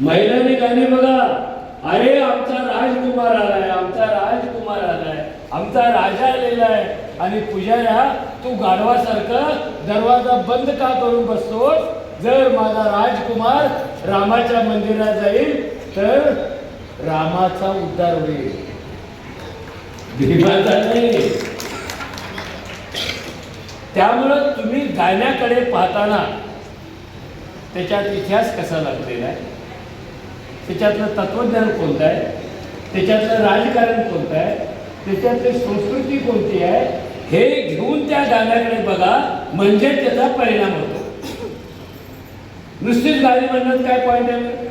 महिलांनी गाणी बघा. अरे आमचा राजकुमार आलाय, आमचा राजकुमार आलाय, आमचा राजा आलेला आहे. आणि पुजाऱ्या तू गाढवासारखं दरवाजा बंद का करून बसतोस? जर माझा राजकुमार रामाच्या मंदिरात जाईल तर रामाचा उद्धार होईल, भीमाचा नाही. त्यामुळं तुम्ही गाण्याकडे पाहताना त्याच्यात इतिहास कसा लागलेला आहे, त्याच्यातलं तत्वज्ञान कोणतं आहे, त्याच्यातलं राजकारण कोणतं आहे, त्याच्यातली संस्कृती कोणती आहे, हे घेऊन त्या गाण्याकडे बघा, म्हणजे त्याचा परिणाम होतो. नुसतीच गाणी म्हणण्यात काय पॉईंट आहे?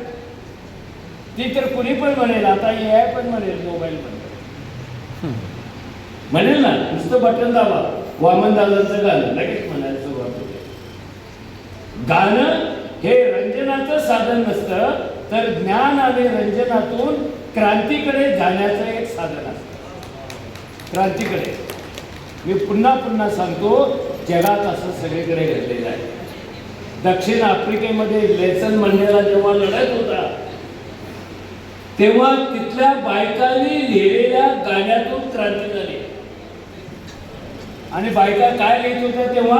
ती तर कुणी पण म्हणेल, आता AI पण म्हणेल, मोबाईल म्हणेल ना, नुसतं बटन दाबा, वामनदादांचं गाणं लगेच म्हणायला सुरुवात होते. गाणं हे रंजनाचं साधन नसतं, तर ज्ञान आणि रंजनातून क्रांतीकडे जाण्याचं एक साधन असतं. क्रांतीकडे मी पुन्हा सांगतो, जगात असं सगळीकडे घडलेलं आहे. दक्षिण आफ्रिकेमध्ये नेल्सन मंडेला जेव्हा लढत होता तेव्हा तिथल्या बायकांनी लिहिलेल्या गाण्यातून क्रांती झाली. आणि बायका काय लिहित होत्या तेव्हा?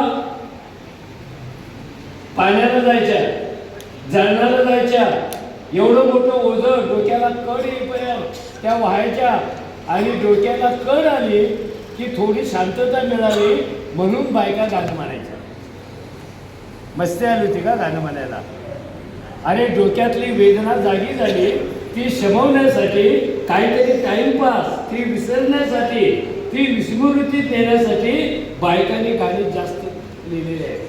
पाण्याला जायच्या, जळणाला जायच्या, एवढं मोठं ओझं डोक्याला कड येईपर्यंत त्या व्हायच्या. आणि डोक्याला कड आली की थोडी शांतता मिळाली म्हणून बायका गाणं म्हणायच्या. मस्ती आली होती का गाणं म्हणायला? आणि डोक्यातली वेदना जागी झाली, ती शमवण्यासाठी, काहीतरी टाइमपास, ती विसरण्यासाठी, ती विस्मृती देण्यासाठी बायकांनी गाणी जास्त लिहिलेली आहेत.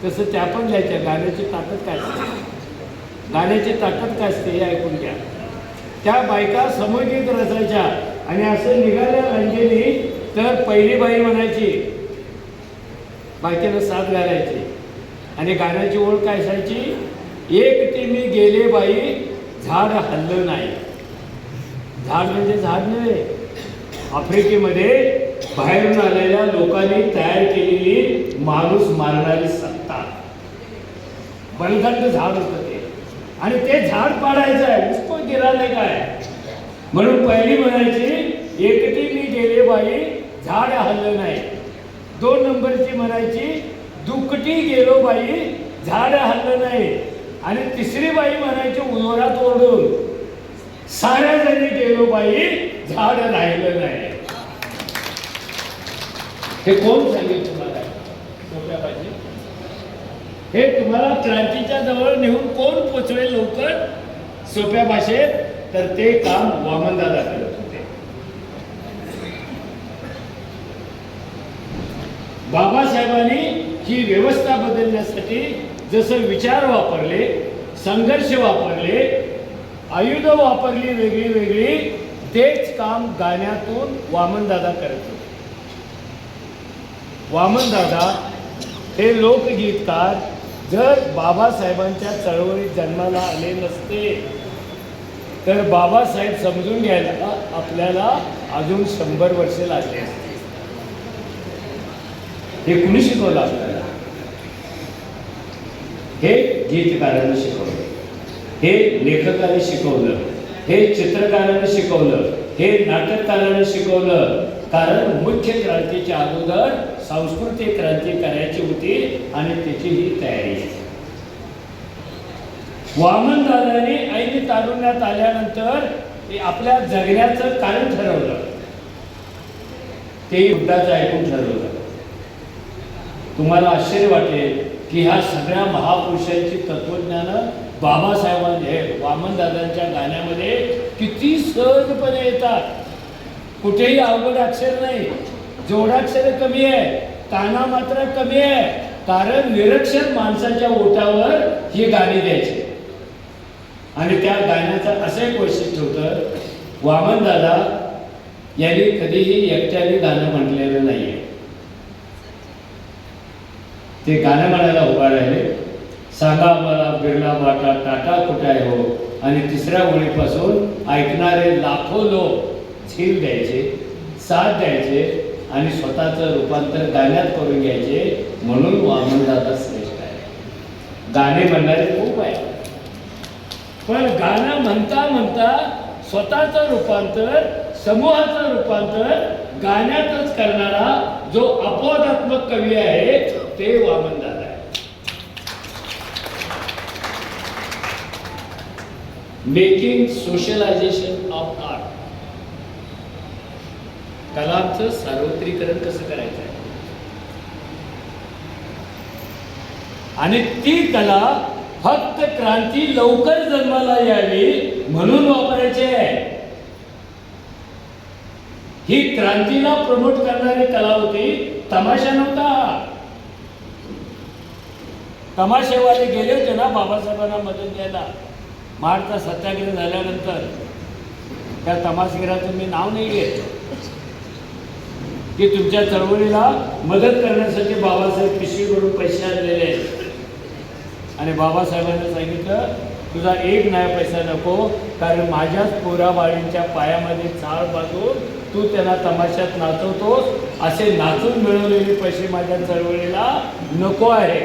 तसं त्या पण लिहायच्या. गाण्याची ताकद काय असते, गाण्याची ताकद काय असते हे ऐकून घ्या. त्या बायका समोगीत रचायच्या. आणि असं निघाल्या रंजनी तर पहिली बाई म्हणायची, बायकेला साथ घालायची. आणि गाण्याची ओळ काय असायची? एकटी मी गेले बाई, झाड हल्लं नाही. झाड म्हणजे झाड नव्हे, आफ्रिकेमध्ये बाहेरून आलेल्या लोकांनी तयार केलेली माणूस मारणारी सत्ता, बलगंड झाड होतं ते. आणि ते झाड पाडायचं आहे, उसको गिराले काय. म्हणून पहिली म्हणायची एकटी मी गेले बाई, झाड हल्लं नाही. 2 नंबरची म्हणायची दुकटी गेलो बाई, झाड हल्लं नाही. आणि तिसरी बाई म्हणायची उन्हाळ्यात ओरडून, साऱ्या जणी गेलो बाई, झाड राहिलं नाही. हे कोण सांगेल तुम्हाला? सोप्या पाहिजे. हे तुम्हाला क्रांतीच्या जवळ नेऊन कोण पोचवेल लवकर सोप्या भाषेत? तर ते काम वामनदादा करत होते. बाबासाहेबांनी ही व्यवस्था बदलण्यासाठी जसं विचार वापरले, संघर्ष वापरले, आयुध वापरली वेगळी वेगळी, तेच काम गाण्यातून वामनदादा करत होते. वामनदादा हे लोकगीतकार जर बाबासाहेबांच्या चळवळीत जन्माला आले नसते तर बाबासाहेब समजून घ्यायला आपल्याला अजून 100 वर्षे लागले असते. हे कुणी शिकवलं आपल्याला? हे गीतकारांनी शिकवलं, हे लेखकाने शिकवलं, हे चित्रकाराने शिकवलं, हे नाटककाराने शिकवलं. कारण मुख्य क्रांतीच्या अगोदर सांस्कृतिक क्रांती करायची होती आणि त्याची ही तयारी. वामनदादांनी ऐन तारुण्यात आल्यानंतर आपल्या जगण्याचं कारण ठरवलं. ते युद्धाचं ऐकून ठरवलं. तुम्हाला आश्चर्य वाटेल की ह्या सगळ्या महापुरुषांची तत्वज्ञानं बाबासाहेबांचे वामनदादांच्या गाण्यामध्ये किती सहजपणे येतात. कुठेही अवघड अक्षर नाही, जोडाक्षर कमी आहे, काना मात्र कमी आहे, कारण निरक्षर माणसाच्या ओठावर ही गाणी द्यायची. आणि त्या गाण्याचं असं एक वैशिष्ट्य होतं, वामनदादा यांनी कधीही एकट्याने गाणं म्हटलेलं नाहीये. ते गाणं म्हणायला उभा राहिले, सांगा मला बिर्ला बाटा टाटा कुठे आहे हो, आणि तिसऱ्या ओळीपासून ऐकणारे लाखो लोक झील द्यायचे, साथ द्यायचे आणि स्वतःचं रूपांतर गाण्यात करून घ्यायचे. म्हणून वामनदादा श्रेष्ठ आहे. गाणे म्हणणारे खूप आहे, पण गाणं म्हणता म्हणता स्वतःचं रूपांतर, समूहाचं रूपांतर गाण्यातच करणारा जो अपवादात्मक कवी आहे ते वामनदादा आहे. Making socialization of art. कलांचं सार्वत्रिकरण कसं करायचं आहे आणि ती कला फक्त क्रांती लवकर जन्माला यावी म्हणून वापरायची आहे. ही क्रांतीला प्रमोट करणारी कला होती, तमाशा नव्हता. तमाशेवाले गेले होते ना बाबासाहेबांना मदत द्यायला. महाडचा सत्याग्रह झाल्यानंतर त्या तमाशगिराचं मी नाव नाही घेत की तुमच्या चळवळीला मदत करण्यासाठी बाबासाहेब पिशवीवरून पैसे आणलेले आहेत. आणि बाबासाहेबांनी सांगितलं तुझा एक नया पैसा नको, कारण माझ्याच पोराबाळींच्या पायामध्ये चाळ बांधून तू त्यांना तमाशात नाचवतोस, असे नाचून मिळवलेले पैसे माझ्या चळवळीला नको आहे.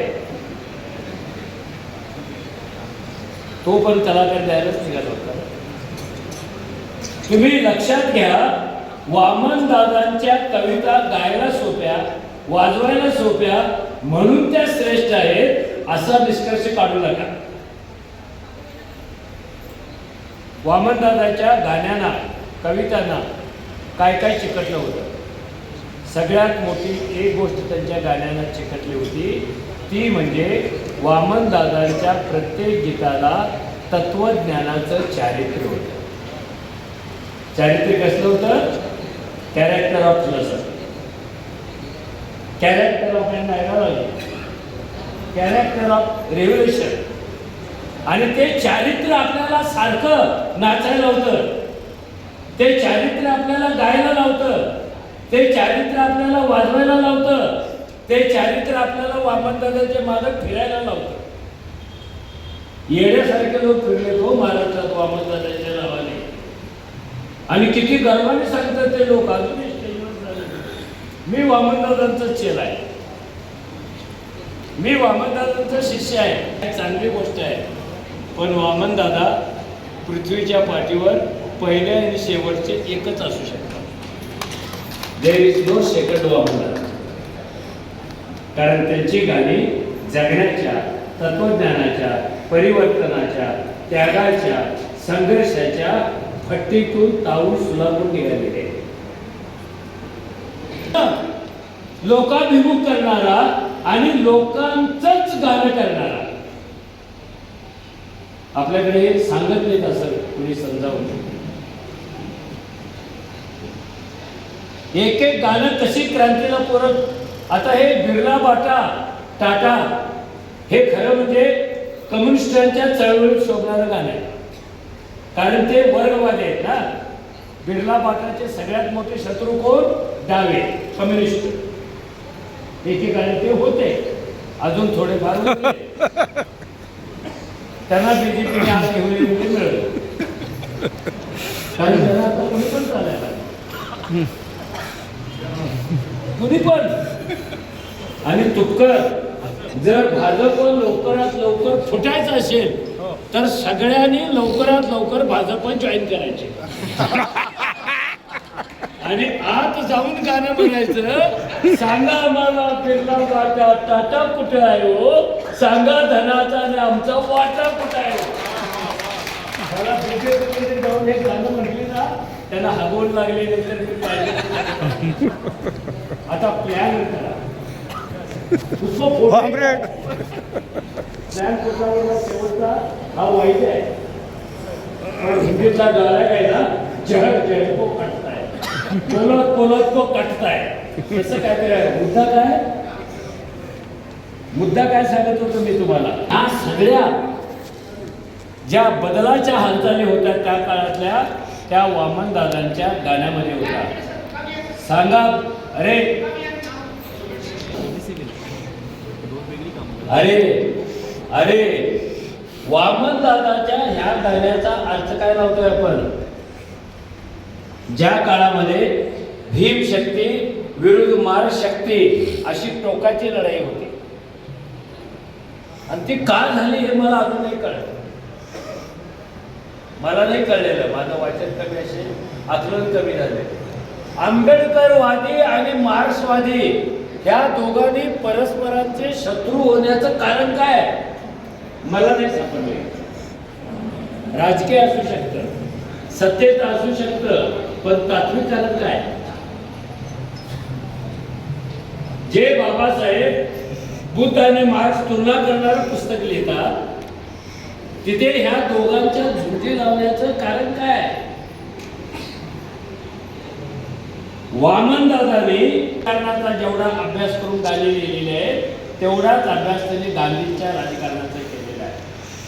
तो पण कलाकार द्यायलाच निघाला होता. तुम्ही लक्षात घ्या, वामनदादांच्या कविता गायला सोप्या, वाजवायला सोप्या, म्हणून त्या श्रेष्ठ आहेत असा निष्कर्ष काढू नका. वामनदादाच्या गाण्यांना, कवितांना काय काय चिकटलं होतं. सगळ्यात मोठी एक गोष्ट त्यांच्या गाण्यांना चिकटली होती, ती म्हणजे वामनदादांच्या प्रत्येक गीताला तत्वज्ञानाचं चारित्र्य होतं. चारित्र्य कसलं होतं? Character of philosophy, character of an ideology, character of revolution. आणि ते चारित्र्य आपल्याला सारखं नाचायला होतं, ते चारित्र्य आपल्याला गायला लावतं, ते चारित्र्य आपल्याला वाजवायला लावतं, ते चारित्र्य आपल्याला वामनदादाच्या मागे फिरायला लावतं. येण्यासारखे लोक फिरले तो महाराष्ट्रात वामनदादाच्या नावाने, आणि किती गर्वाने सांगतात ते लोक. अजूनही स्टेजवर झाले, मी वामनदादांचा चेला आहे, मी वामनदादांचा शिष्य आहे. चांगली गोष्ट आहे, पण वामनदादा पृथ्वीच्या पाठीवर पहिले आणि शेवटचे एकच असू शकतात. There is no second Wamandada. कारण त्यांची गाणी जगण्याच्या, तत्वज्ञानाच्या, परिवर्तनाच्या, त्यागाच्या, संघर्षाच्या भट्टीतून ताऊन सुलापून निघालेले, लोकाभिमुख करणारा आणि लोकांचंच गाणं करणारा. आपल्याकडे हे सांगत नाहीत असं कुणी समजावून. एक एक गाणं कशी क्रांतीला पोरत. आता हे बिर्ला बाटा टाटा हे खरं म्हणजे कम्युनिस्टांच्या चळवळीत शोभणारं गाणं आहे, कारण ते वर्गवादी आहेत ना. बिर्ला बाटाचे सगळ्यात मोठे शत्रू कोण? डावे, कम्युनिस्ट. एकेकाळी ते होते, अजून थोडेफार होते. त्यांना बीजेपीने आज घेऊन मिळवलं, कारण त्यांना आता कोणी पण चालायला कुणी पण. आणि तुपकर जर भाजप लवकरात लवकर फुटायचं असेल तर सगळ्यांनी लवकरात लवकर भाजप जॉईन करायचे आणि आत जाऊन गाणं म्हणायचं, सांगा मला बिर्ला बाटा टाटा कुठे आहे हो, सांगा धनाचा आणि आमचा वाटा कुठे आहे. मला बीजेपीमध्ये जाऊन हे गाणं म्हटली ना, त्यांना हगवून लागले, नंतर मी पाहिजे. आता प्लॅन करा, उसको फोटो ऑमलेट. स्नॅप फोटोचा शेवटचा हा वाईट आहे. पण हिंदीतला डायलॉग आहे ना, जहर जहर को कटता है, बोलत बोलत को कटता है. तसं काहीतरी आहे. मुद्दा काय सांगत होतो मी तुम्हाला. हा सगळ्या ज्या बदलाच्या हालचाली होत्या त्या काळातल्या त्या वामन दादांच्या गाण्यामध्ये होत्या. सांगा अरे अरे अरे वामन दादाच्या ह्या गाण्याचा अर्थ काय लावतोय आपण. ज्या काळामध्ये भीम शक्ती विरुद्ध मार शक्ती अशी टोकाची लढाई होती आणि ती का झाली हे मला अजून नाही कळलं. मला नाही कळलेलं. माझं वाचन कमी असेल, आकलन कमी झाले. आंबेडकरवादी आणि मार्क्सवादी ह्या दोघांनी परस्परांचे शत्रू होण्याचं कारण काय मला नाही सापडले. राजकीय असू शकतं, सत्तेचं असू शकतं, पण तात्विक कारण काय. जे बाबासाहेब बुद्ध आणि मार्क्स तुलना करणारं पुस्तक लिहितात तिथे ह्या दोघांच्या झुंजी लावण्याचं कारण काय. वामन दादांनी कारणाचा जेवढा अभ्यास करून गाणी लिहिलेले आहे तेवढाच अभ्यास त्यांनी गांधींच्या राजकारणाचा केलेला आहे,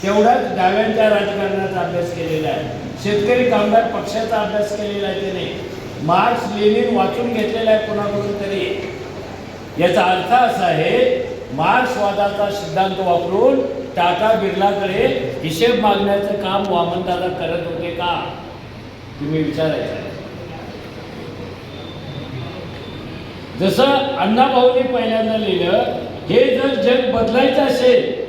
तेवढाच डाव्यांच्या राजकारणाचा अभ्यास केलेला आहे, शेतकरी कामगार पक्षाचा अभ्यास केलेला आहे त्याने, मार्क्स लेनिन वाचून घेतलेला आहे कोणाकडून तरी. याचा अर्थ असा आहे मार्क्सवादाचा सिद्धांत वापरून टाटा बिर्लाकडे हिशेब मागण्याचं काम वामनदादा करत होते का तुम्ही विचारायचं. जसं अण्णाभाऊंनी पहिल्यांदा लिहिलं हे जर जग बदलायचं असेल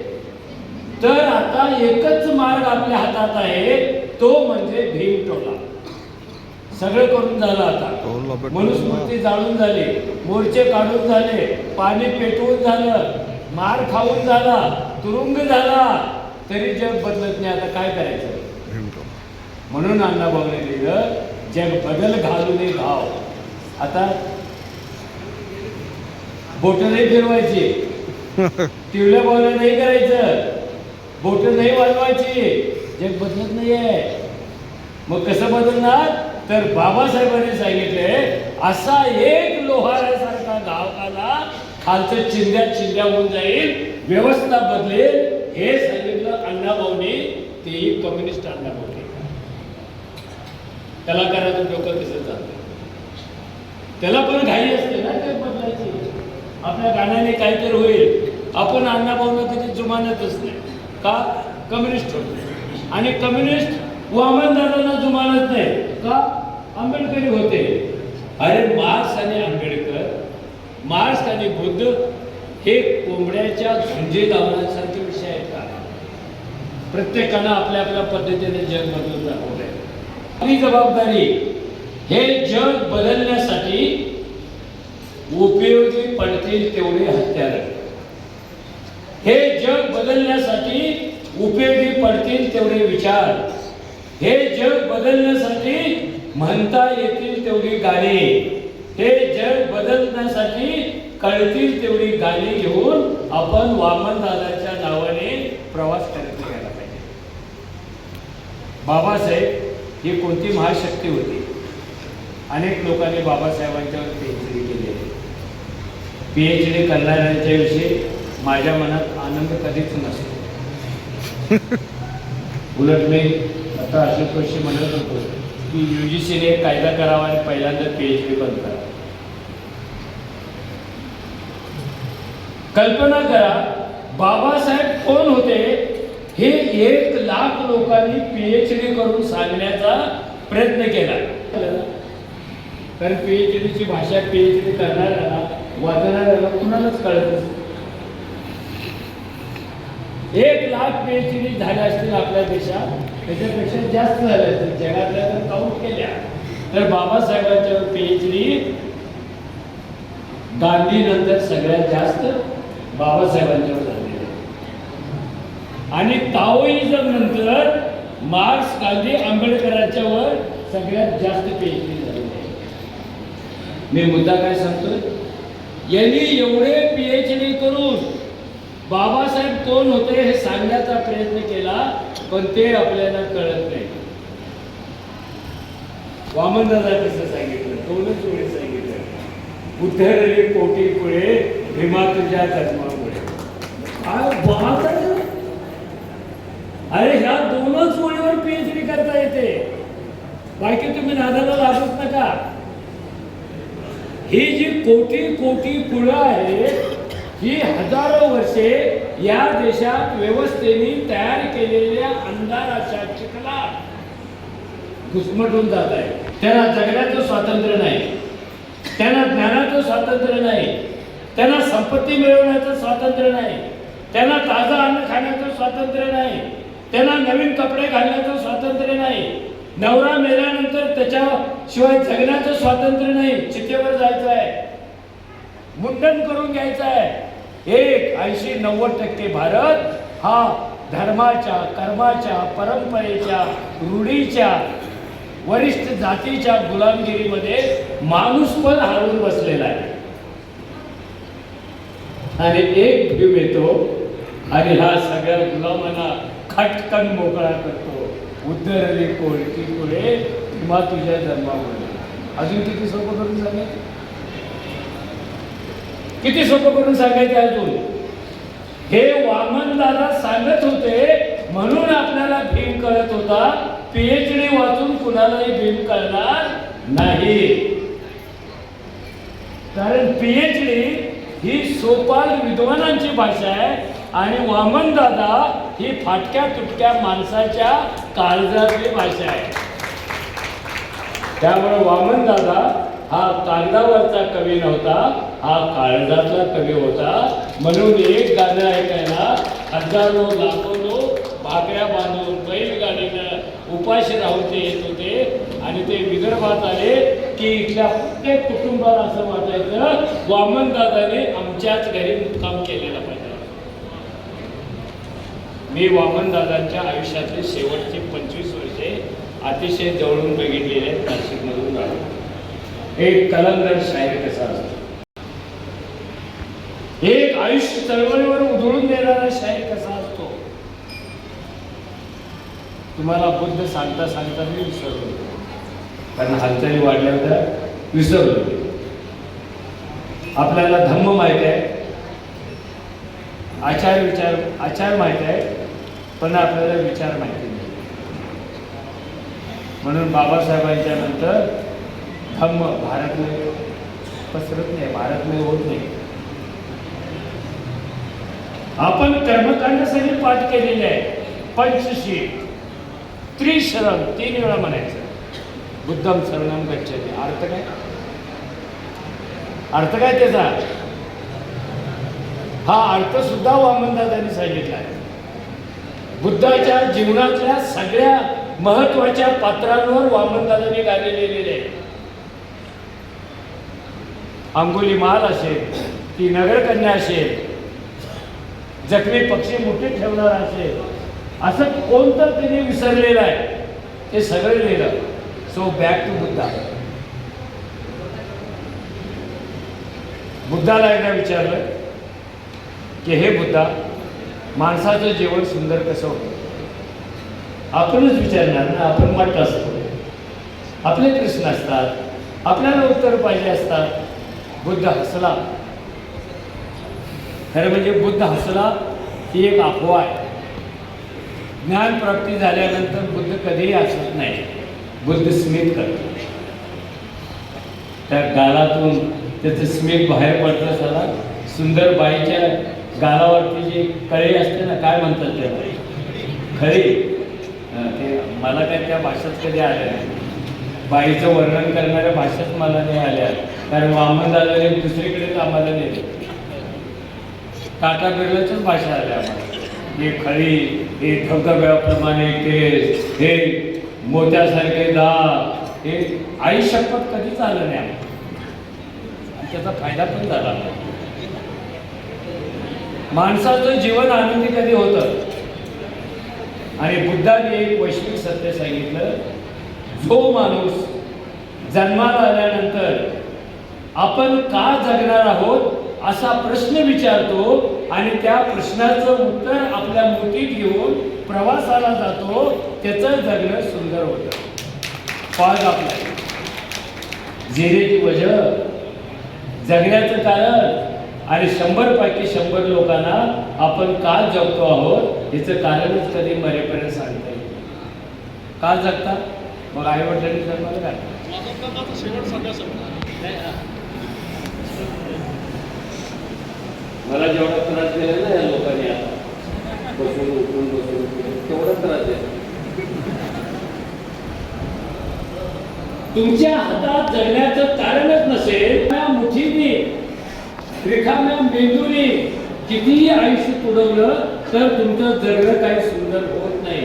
तर आता एकच मार्ग आपल्या हातात आहे, तो म्हणजे भीमटोला. सगळं करून झालं आता. मनुस्मृती जाळून झाली, मोर्चे काढून झाले, पाणी पेटवून झालं, मार खाऊन झाला, तुरुंग झाला, तरी जग बदलत नाही. आता काय करायचं. म्हणून अण्णाभाऊने लिहिलं जग बदल घालू नये घाव. आता बोट नाही फिरवायची, टिवल्या बावल्या नाही करायचं, बोट नाही वाजवायची. जग बदलत नाहीये. मग कसं बदलणार तर बाबासाहेबांनी सांगितले असा एक लोहारासारखा घाव आला खालचं चिंध्या होऊन जाईल, व्यवस्था बदलेल. हे सांगितलं अण्णाभाऊनी, तेही कम्युनिस्ट अण्णाभाऊनी. कलाकाराचं डोकं कसं चालतं, त्याला पण घाई असते ना काय बदलायची. आपल्या गाण्याने काहीतरी होईल. आपण अण्णाभाऊंना कधी जुमानतच नाही का, कम्युनिस्ट होते. आणि कम्युनिस्ट वामनदादांना जुमानत नाही का, आंबेडकरी होते. अरे मार्क्स आणि आंबेडकर, मार्क्स आणि बुद्ध हे कोंबड्याच्या झुंजी लावण्यासारखे विषय आहेत का. प्रत्येकानं आपल्या आपल्या पद्धतीने जग बदलून दाखवलंय. आपली जबाबदारी हे जग बदलण्यासाठी उपयोगी पडतील तेवढे हत्यार, हे जग बदलण्यासाठी उपयोगी पडतील तेवढे विचार, हे जग बदलण्यासाठी म्हणता येतील तेवढी गाणी, हे जग बदलण्यासाठी कळतील तेवढी गाणी घेऊन आपण वामनदादाच्या नावाने प्रवास करत गेला पाहिजे. बाबासाहेब ही कोणती महाशक्ती होती. अनेक लोकांनी बाबासाहेबांच्यावर PhD केली. PhD करणाऱ्यांच्या विषयी माझ्या मनात आनंद कधीच नसतो. उलट मी आता अशोक जोशी म्हणत होतो की UGCने कायदा करावा आणि पहिल्यांदा PhD बंद करा. कल्पना करा बाबासाहेब कोण होते हे 1 लाख लोकांनी PhD करून सांगण्याचा प्रयत्न केला. कारण PhDची भाषा PhD करणाऱ्याला वाचणाऱ्याला कुणालाच कळत नसते. 1 लाख PhD झाल्या असतील आपल्या देशात, त्याच्यापेक्षा जास्त झाल्या असतील जगातल्या जर काउंट केल्या तर बाबासाहेबांच्यावर PhD गांधी नंतर सगळ्यात जास्त बाबासाहेबांच्यावर झालेली आहे. आणि ताओइझम नंतर मार्क्स गांधी आंबेडकरांच्या वर सगळ्यात जास्त PhD झालेली आहे. मी मुद्दा काय सांगतोय, यांनी एवढे PhD करून बाबासाहेब कोण होते हे सांगण्याचा प्रयत्न केला, पण ते आपल्याला कळत नाही. वामनदादा कसं सांगितलं, दोनच वेळी सांगितलं, उद्धरली पोटी पुढे भीमा तुझ्या जन्मामुळे. अरे ह्या दोनच ओळीवर PhD करता येते, बाकी तुम्ही नादाला लागत नका. ही जी कोटी कोटी पुढं आहे, ही हजारो वर्षे या देशात व्यवस्थेने तयार केलेल्या अंधाराच्या चिखलात घुसमटून जात आहे. त्यांना जगण्याचं स्वातंत्र्य नाही, त्यांना ज्ञानाचं स्वातंत्र्य नाही, त्यांना संपत्ती मिळवण्याचं स्वातंत्र्य नाही, त्यांना ताजं अन्न खाण्याचं स्वातंत्र्य नाही, त्यांना नवीन कपडे घालण्याचं स्वातंत्र्य नाही, नवरा मेल्यानंतर त्याच्याशिवाय जगण्याचं स्वातंत्र्य नाही, चितेवर जायचं आहे, मुंडन करून घ्यायचं आहे. 80-90% भारत हा धर्माच्या, कर्माच्या, परंपरेच्या, रूढीच्या, वरिष्ठ जातीच्या गुलामगिरीमध्ये माणूस पण हरवून बसलेला आहे. आणि एक भीम येतो आणि हा सगळ्या गुलामांना खटकन मोकळा करतो. उद्धरली कोळकी पुढे भीमा तुझ्या जन्मामुळे. अजून किती सोपं करून सांगायचं, किती सोपं करून सांगायचे अजून. हे वामनदादा सांगत होते म्हणून आपल्याला भीम कळत होता. PhD वाचून कुणालाही भीम कळणार नाही, कारण PhD ही सोपाल विद्वानांची भाषा आहे आणि वामनदादा ही फाटक्या तुटक्या माणसाच्या काळजातली भाषा आहे. त्यामुळे वामनदादा हा कागदावरचा कवी नव्हता, हा काळजातला कवी होता. म्हणून एक गाणं ऐकायला हजारो लाखो भाकऱ्या बांधून बैलगाडीनं उपाशी राहून ते येत होते. आणि ते विदर्भात आले की इथल्या प्रत्येक कुटुंबाला असं वाटायचं वामनदादाने आमच्याच घरी मुक्काम केलेला पाहिजे. मी वामनदादांच्या आयुष्यातले शेवटचे 25 वर्षे अतिशय जवळून बघितलेले आहेत. नाशिकमधून राहून एक कलंदर शायर कसा असतो, एक आयुष्य चळवळीवर उधळून देणारा शायर कसा असतो. तुम्हाला बुद्ध सांगता सांगता मी विसरलो, कारण हालचाली वाढल्या होत्या, विसरलो. आपल्याला धम्म माहिती आहे, आचार माहिती आहे, पण आपल्याला विचार माहिती नाही. म्हणून बाबासाहेबांच्या नंतर धम्म भारतमध्ये पसरत नाही, भारतमध्ये होत नाही. आपण कर्मकांडासाठी पाठ केलेले आहे. पंचशील, त्रिशरण 3 वेळा म्हणायचं. बुद्धम शरणम गच्छति. अर्थ काय, अर्थ काय त्याचा? हा अर्थ सुद्धा वामनदादांनी सांगितला आहे. बुद्धाच्या जीवनातल्या सगळ्या महत्वाच्या पात्रांवर वामनदादांनी गाणे लिहिलेले आहे. अंगुलीमाल असेल, ती नगरकन्या असेल, जखमी पक्षी मुठीत ठेवणारा असेल, असं कोणतं त्यांनी विसरलेलं आहे, ते सगळं लिहिलं. So back to Buddha. बुद्धाला एकदा विचारलं की हे बुद्धा, माणसाचं जीवन सुंदर कसं होतं? आपणच विचारणार ना, आपण मठ असतो, आपले प्रश्न असतात, आपल्याला उत्तर पाहिजे असतात. बुद्ध हसला. खरं म्हणजे बुद्ध हसला ही एक अफवा आहे. ज्ञानप्राप्ती झाल्यानंतर बुद्ध कधीही हसत नाही, बुद्ध स्मित करतो. त्या गालातून त्याचं स्मित बाहेर पडलं. सला सुंदर बाईच्या गालावरती जी कळी असते ना, काय म्हणतात त्याला, खळी. ते मला काय त्या भाषेत कधी आल्या नाही, बाईचं वर्णन करणाऱ्या भाषेत मला नाही आल्या, कारण वामनदादाने दुसरीकडेच आम्हाला नेले. टाटा बिर्लाच्याच भाषा आल्या आम्हाला. हे खळी, हे धबधब्याप्रमाणे केस, हे मोत्यासारखे दात, हे आई शपथ कधीच आलं नाही आम्हाला. त्याचा फायदा पण झाला. माणसाचं जीवन आनंदी कधी होतं. आणि बुद्धाने एक वैश्विक सत्य सांगितलं, जो माणूस जन्माला आल्यानंतर आपण का जगणार आहोत असा प्रश्न विचारतो आणि त्या प्रश्नाचं उत्तर आपल्या मुठीत घेऊन प्रवासाला जातो. त्याचं जगणं सुंदर होतं. पाच आपल्या जेरेची वजह, जगण्याचं कारण आणि 100 पैकी 100 लोकांना आपण का जगतो आहोत याचं कारणच कधी मरेपर्यंत सांगता येईल. का जगता? मग आई वडिलांनी जन्माला काय मला जेवढा त्रास दिला ना या लोकांनी आता बसून उठून तेवढा त्रास दिला. तुमच्या हातात जगण्याचं कारणच नसेल, त्या मुठीने रिकाम्या मेंदूने कितीही आयुष्य तुडवलं तर तुमचं जगणं काही सुंदर होत नाही.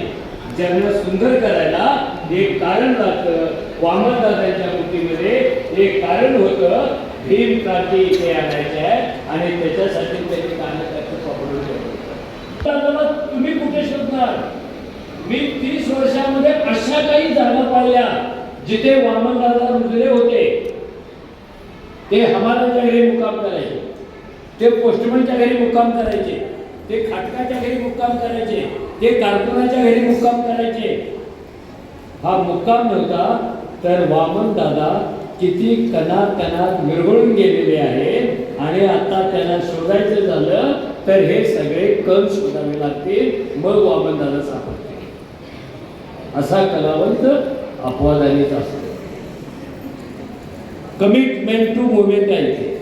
जगणं सुंदर करायला एक कारण लागतं. वामनदादांच्या मुठीमध्ये एक कारण होतं. भीम क्रांती इथे आणायची आहे आणि त्याच्यासाठी त्यांनी कार्यकर्ते पकडून ठेवलं. तुम्ही कुठे शोधणार? मी 30 वर्षामध्ये अशा काही जागा पाहिल्या जिथे वामनदादा रुजले होते. ते हमालाच्या घरी मुक्काम करायचे, ते पोस्टमनच्या घरी मुक्काम करायचे, ते खाटकाच्या घरी मुक्काम करायचे, ते कारकुनाच्या घरी मुक्काम करायचे. हा मुक्काम नव्हता तर वामनदादा किती कणाकणात विरघळून गेलेले आहेत आणि आता त्यांना शोधायचं झालं तर हे सगळे कण शोधावे लागतील. मग वामनदादा सापडतील. असा कलावंत अपवादानेच असतो. कमिटमेंट टू मुवमेंट आहे ते.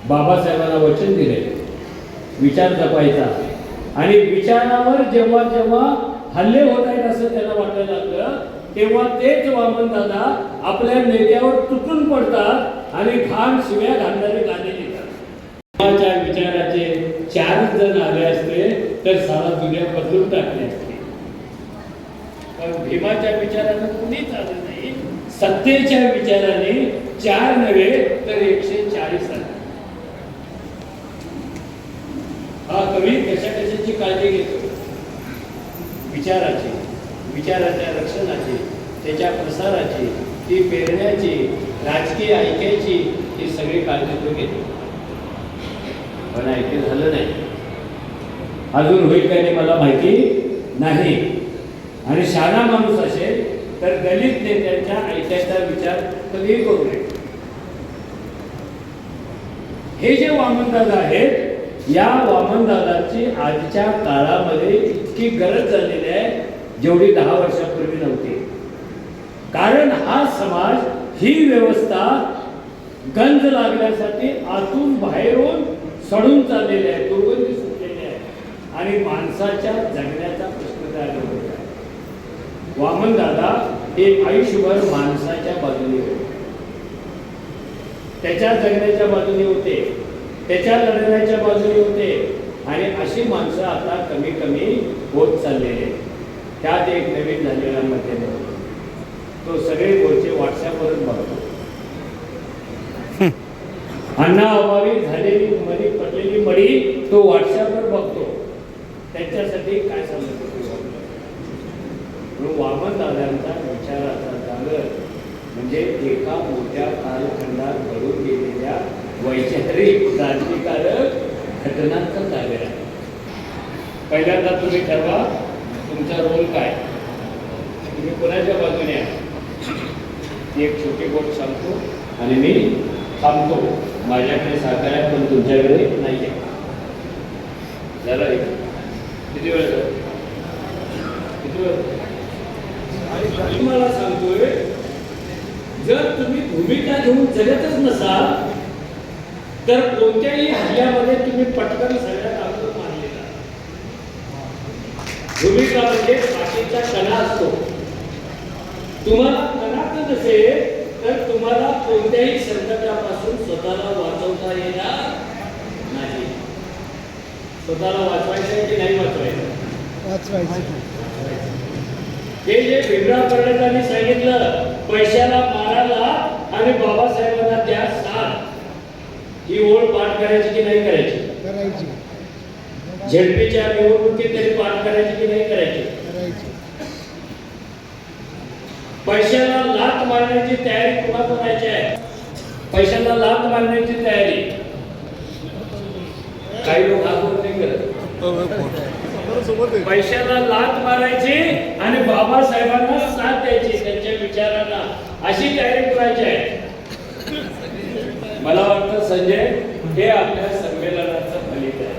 बाबासाहेबांना वचन दिले विचार जपायचा आणि विचारावर जेव्हा जेव्हा हल्ले होत आहेत असं त्यांना वाटायला लागलं तेव्हा तेच वामनदादा आपल्या नेत्यावर तुटून पडतात आणि घाण शिव्या घालणारे गाणे लिहितात. विचाराचे 4 जण आले असते तर सारा दुनिया बदलून टाकली असते. पण भीमाच्या विचारानं कुणीच आलं नाही. सत्तेच्या विचाराने 4 नव्हे तर 140 आले. हा कवी कशा कशाची काळजी घेतो? विचाराची, विचाराच्या रक्षणाची, त्याच्या प्रसाराची, ती पेरण्याची, राजकीय ऐक्याची, ही सगळी काळजी तो घेतो. पण ऐक्य झालं नाही. अजून होईल का नाही मला माहिती नाही. आणि शहाणा माणूस असेल तर दलित नेत्यांच्या ऐक्याचा विचार कधीही करू नये. हे जे वामनदादा आहेत, या वामनदादाची आजच्या काळामध्ये इतकी गरज झालेली आहे जेवढी 10 वर्षापूर्वी नव्हती. कारण हा समाज, ही व्यवस्था गंज लागण्यासाठी आतून बाहेरून सडून चाललेले आहे, दुर्गंधी सुटलेली आहे आणि माणसाच्या जगण्याचा प्रश्न तयार होत आहे. वामनदादा हे आयुष्यभर माणसाच्या बाजूने होते, त्याच्या जगण्याच्या बाजूने होते, त्याच्या लढण्याच्या बाजूने होते आणि अशी माणसं आता कमी कमी होत चाललेले. त्यात एक नवीन झालेला मध्ये तो सगळे मोर्चे व्हॉट्सअपवरच बघतो. अण्णा अभावी झालेली मरी पडलेली मडी तो व्हॉट्सअपवर बघतो. त्यांच्यासाठी काय सांगतो? वामनदादांचा विचाराचा जागर म्हणजे एका मोठ्या कालखंडात घडून गेलेल्या वैचारिक क्रांतिकारक घटनांचा जागर आहे. पहिल्यांदा तुम्ही ठरवा तुमचा रोल काय, तुम्ही कोणाच्या बाजूने आहे. एक छोटी गोष्ट सांगतो आणि मी थांबतो. माझ्याकडे साखर आहे पण तुमच्याकडे नाही आहे. झालं किती वेळ झाला? किती वेळ? मला सांगतोय जर तुम्ही भूमिका घेऊन जगतच नसाल तर कोणत्याही हल्ल्यामध्ये तुम्ही पटकन सगळ्यात अगोदर मानलेला. भूमिका म्हणजे बाकीचा कणा असतो. तुम्हाला कणाच नसेल तर तुम्हाला कोणत्याही संकटापासून स्वतःला वाचवता येणार नाही. स्वतःला वाचवायचं की नाही वाचवायचं? हे जे भीमराव कर्डकांनी सांगितलं पैशाला मारायला आणि बाबासाहेबांना द्या साथ, ही ओळ पाठ करायची की नाही करायची? झेडपीच्या निवडणुकीत तरी पाठ करायची की नाही करायची? पैशाला लाथ मारण्याची तयारी कुणा करायची आहे? पैशाला लाथ मारण्याची तयारी काही लोक हात वर नाही करत. पैशाला लात मारायची आणि बाबासाहेबांना साथ द्यायची त्यांच्या विचारांना, अशी तयारी करायची आहे. मला वाटतं संजय, हे आपल्या संमेलनाचं फलित आहे.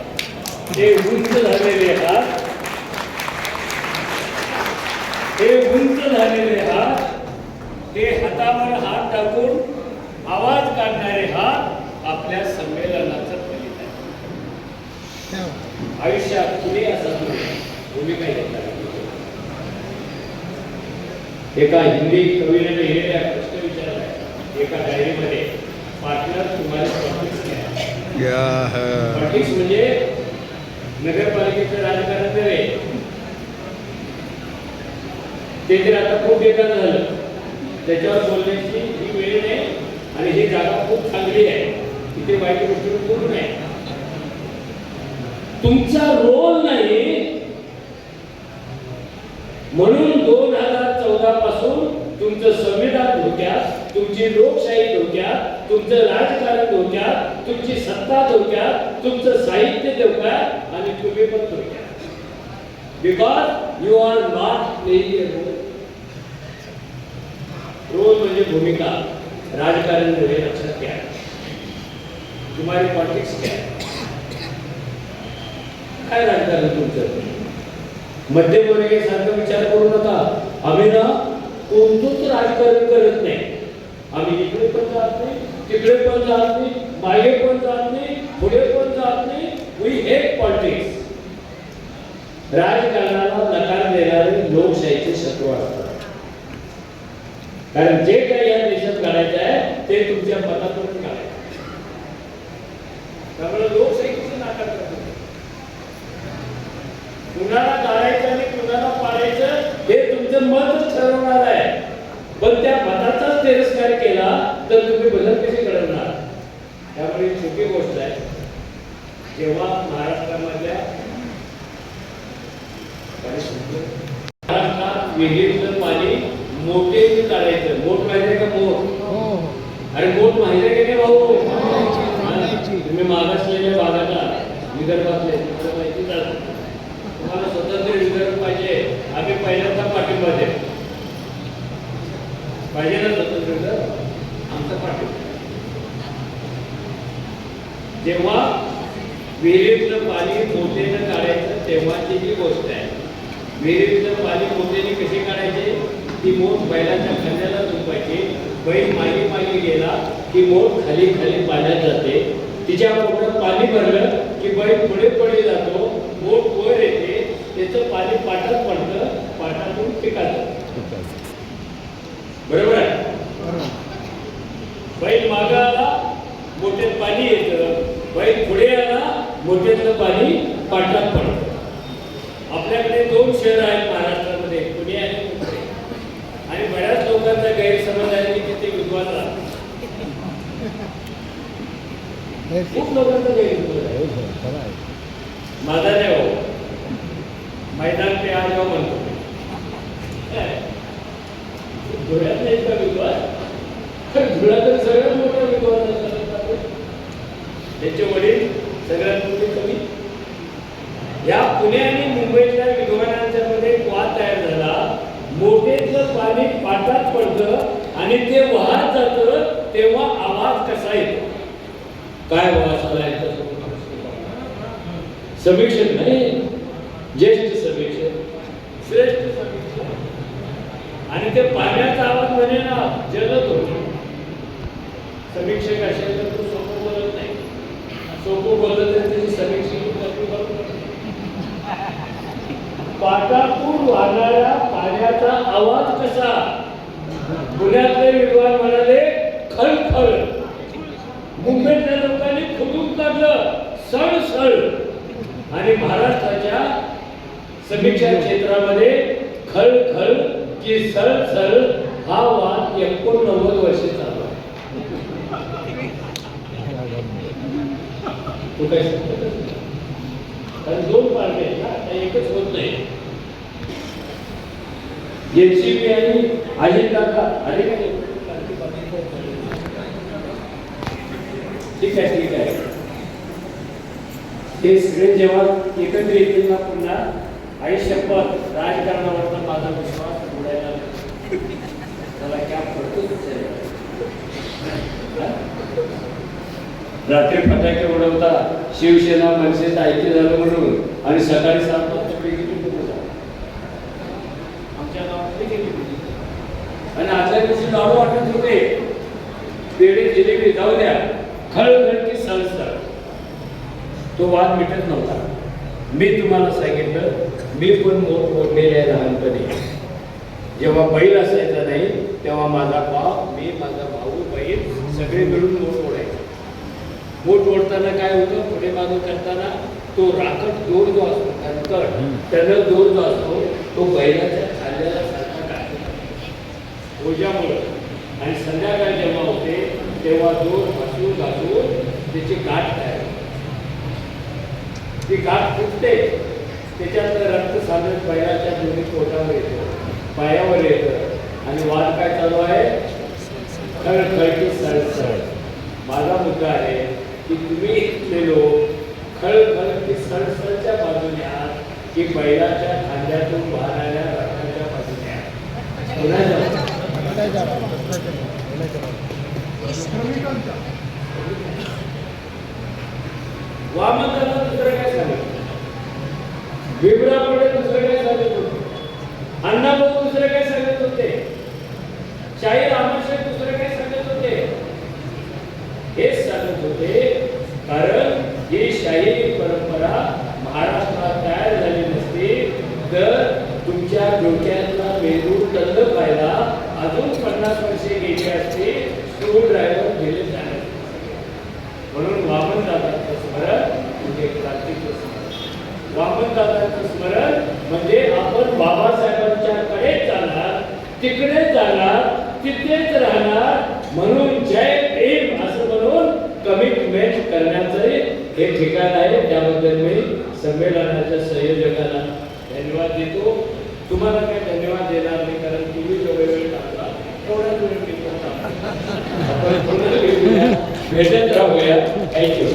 हे उंच झालेले हात, हे उंच झालेले हात, ते हातावर हात टाकून आवाज काढणारे हात आपल्या संमेलनाचं फलित आहे. आयुष्यात पुढे असा भूमिका घेतला. एका हिंदी कवीने लिहिलेल्या प्रश्न विचारला एका डायरीमध्ये, पार्टनर तुम्हाला पॉलिटिक्स म्हणजे नगरपालिकेचं राजकारण नव्हे. ते तर आता खूप बेकार झालं, त्याच्यावर बोलण्याची ही वेळ नाही आणि ही जागा खूप चांगली आहे, तिथे वाईट गोष्टी करू नये. तुमचा रोल नाही म्हणून 2014 पासून तुमचं संविधान धोक्यात, तुमची लोकशाही धोक्यात, तुमचं राजकारण धोक्यात, तुमची सत्ता धोक्यात, तुमचं साहित्य धोक्यात आणि तुम्ही पण धोक्यात. Because you are not playing a role. Role म्हणजे भूमिका, राजकारण नव्हे, लक्षात घ्या. तुम्हारी पॉलिटिक्स क्या है? काय राजकारण तुमचं? मध्यमवर्गीयांसारखा विचार करू नका. आम्ही ना कोणतंच राजकारण करत नाही. आम्ही इकडे पण जात नाही, तिकडे पण जात नाही, मागे पण जात नाही, पुढे पण जात नाही. We hate politics. राजकारणाला नकार देणारे लोकशाहीचे शत्रू असतात. कारण जे काही या देशात करायचं आहे ते तुमच्या मतातून करायचं. त्यामुळे लोकशाहीची नाकार करतो. कुणाला गाळायचं आणि कुणाला पाडायचं हे तुमचं मतच ठरवणार आहे. पण त्या मताचाच तिरस्कार केला तर तुम्ही बदल कसे घडवणार? त्यामुळे छोटी गोष्ट आहे. जेव्हा महाराष्ट्रामधल्या महाराष्ट्रात विहिरीतलं पाणी मोठे काढायचं. मोठ माहिती का? मोठ. अरे मोठ माहिती आहे की नाही भाऊ? तुम्ही मागासलेल्या भागाला, विदर्भातले, माहिती झालं. तुम्हाला स्वतंत्र विदर्भ पाहिजे, आम्ही पहिल्यांदा पाठिंबा देतो. पाहिजे ना स्वतंत्र विदर्भ? आमचा पाठिंबा. जेव्हा विहिरीतलं पाणी मोठेनं काढायचं तेव्हाची जी गोष्ट आहे. विहिरीतलं पाणी मोठेने कसे काढायचे? ती मोठ बैलाच्या खांद्याला झोपायची. बैल मागे मागे गेला की मोठ खाली खाली पाण्यात जाते. तिच्या पोटात पाणी भरलं की बैल पुढे पुढे जातो, मोठ वर येते, त्याचं पाणी पाटात पडतं, पाटातून पिकाचं. बरोबर आहे? बैल मागं आला, मोठ्यात पाणी येतं. बैल पुढे आला, मोठ्यातलं पाणी पाटात पडतं. आपल्याकडे 2 शहर आहेत महाराष्ट्रामध्ये, पुणे आणि मुंबई. आणि बऱ्याच लोकांचा गैरसमज आहे की तिथे विद्वान राहतात. खूप लोकांचा गैरसमज आहे. माझा नाही हो, मैदान पे आ जाओ म्हणतो. धुळ्यात नाही का विद्वान? धुळ्यात तर सगळ्यात मोठा विद्वान असतात. त्यांचे वडील सगळ्यात मोठे कवी. या पुणे आणि मुंबईतल्या विद्वानांच्या मध्ये एक वाद तयार झाला. मोठेचं पाणी पाटात पडतं आणि ते वाहत जातं तेव्हा आवाज कसा येतो? काय आवाज आला येतो? समीक्षक नाही, ज्येष्ठ समीक्षक, श्रेष्ठ समीक्षक. आणि ते पाण्याचा आवाज म्हणे ना जलद होतो. समीक्षक असेल तर तू सोपं बोलत नाही. सोपं बोलत तर त्याची समीक्षक पाटातून वाहणाऱ्या पाण्याचा आवाज कसा? पुण्यातले विद्वान म्हणाले खळखळ. मुंबईतल्या लोकांनी खुदून काढलं सळसळ. आणि महाराष्ट्राच्या समीक्षा क्षेत्रामध्ये खळखळ की सळसळ हा वाद 89 वर्षे चालू आहे. तो काय कारण 2 पार्ट्या आहेत ना, एकच होत नाही. एनसीपी आणि अजितदादा आले का? ठीक आहे, ठीक आहे, हे सगळे जेव्हा एकत्र येतील ना पुन्हा आई शपथ राजकारणावरचा माझा विश्वास उडायला त्याला क्या पडतोच रात्री फटाके उडवता शिवसेना मनसेचं ऐक्य झालं म्हणून आणि सकाळी 7 वाजता आमच्या गावात आणि आजच्या दिवशी लाडू वाटत होते पेढे जिलेबी जाऊ द्या खळखळती सळसळ तो वाद मिटत नव्हता. मी तुम्हाला सांगितलं मी पण मोठ ओढलेले आहे लहानपणी. जेव्हा बैल असायचा नाही तेव्हा माझा बाप मी माझा भाऊ बहीण सगळे मिळून मोठ ओढायचे. मोठ ओढताना काय होतं पुढे मागं करताना तो राखट दोर जो असतो कणकट त्याला दोर जो असतो तो बैलाच्या खाल्ल्याला सारखा टाकतो ओझ्यामुळं आणि संध्याकाळ जेव्हा होते तेव्हा दोर घासून त्याची गाठ तयार होते. ती गाठ फुटते त्याच्यातलं रक्त सांगत बैलाच्या दोन्ही पोटावर येतं पायावर येतं आणि वाद काय चालू आहे खळखळती सळसळ. माझा मुद्दा आहे की तुम्ही इथले लोक खळखळती सळसळच्या बाजूने आहात की बैलाच्या खांद्यातून वाहणाऱ्या रक्ताच्या बाजूने आहात. वामनाला दुसरं काय सांगत बिबळापुढे दुसरं काय सांगत होते अण्णाभाऊ दुसरं काय सांगत होते शाहीर रामशेठ दुसरं काय सांगत होते हेच सांगत होते कारण ही शाही परंपरा महाराष्ट्रात तयार झाली नसती तर तुमच्या डोक्यातला मेंदू तल्ल व्हायला अजून 50 वर्षे गेली असती स्क्रू ड्रायव्हर गेले झाले. म्हणून वामनदादांचं स्मरण म्हणजे क्रांतीचं स्मरण. वामनदादांचं स्मरण म्हणजे आपण बाबासाहेबांच्या कडे जाणार तिकडे जाणार तिथेच राहणार म्हणून जय भीम असं म्हणून कमिटमेंट करण्याचं हे ठिकाण आहे. त्याबद्दल मी संमेलनाच्या संयोजकांना धन्यवाद देतो. तुम्हाला काही धन्यवाद देणार नाही कारण तुम्ही जेवढे वेळ टाकला तेवढाच वेळ मी आपण पुन्हा भेटत राहूया. थँक्यू.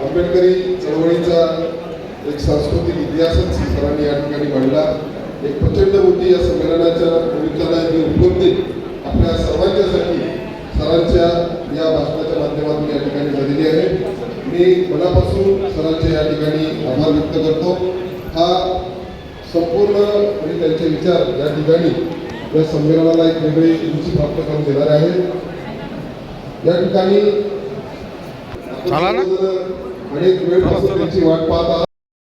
आंबेडकरी चळवळीचा एक सांस्कृतिक इतिहासच सरांनी या ठिकाणी मांडला. एक प्रचंड मोठी या संमेलनाच्या निमित्तानं ही उपलब्धी आपल्या सर्वांच्यासाठी सरांच्या या भाषणाच्या माध्यमातून या ठिकाणी झालेली आहे. मी मनापासून सरांचे या ठिकाणी आभार व्यक्त करतो. हा संपूर्ण म्हणजे त्यांचे विचार या ठिकाणी या संमेलनाला एक वेगळी उंची प्राप्त करून देणारे आहेत. या ठिकाणी अनेक वेळपासून त्यांची वाट पाहत आहात.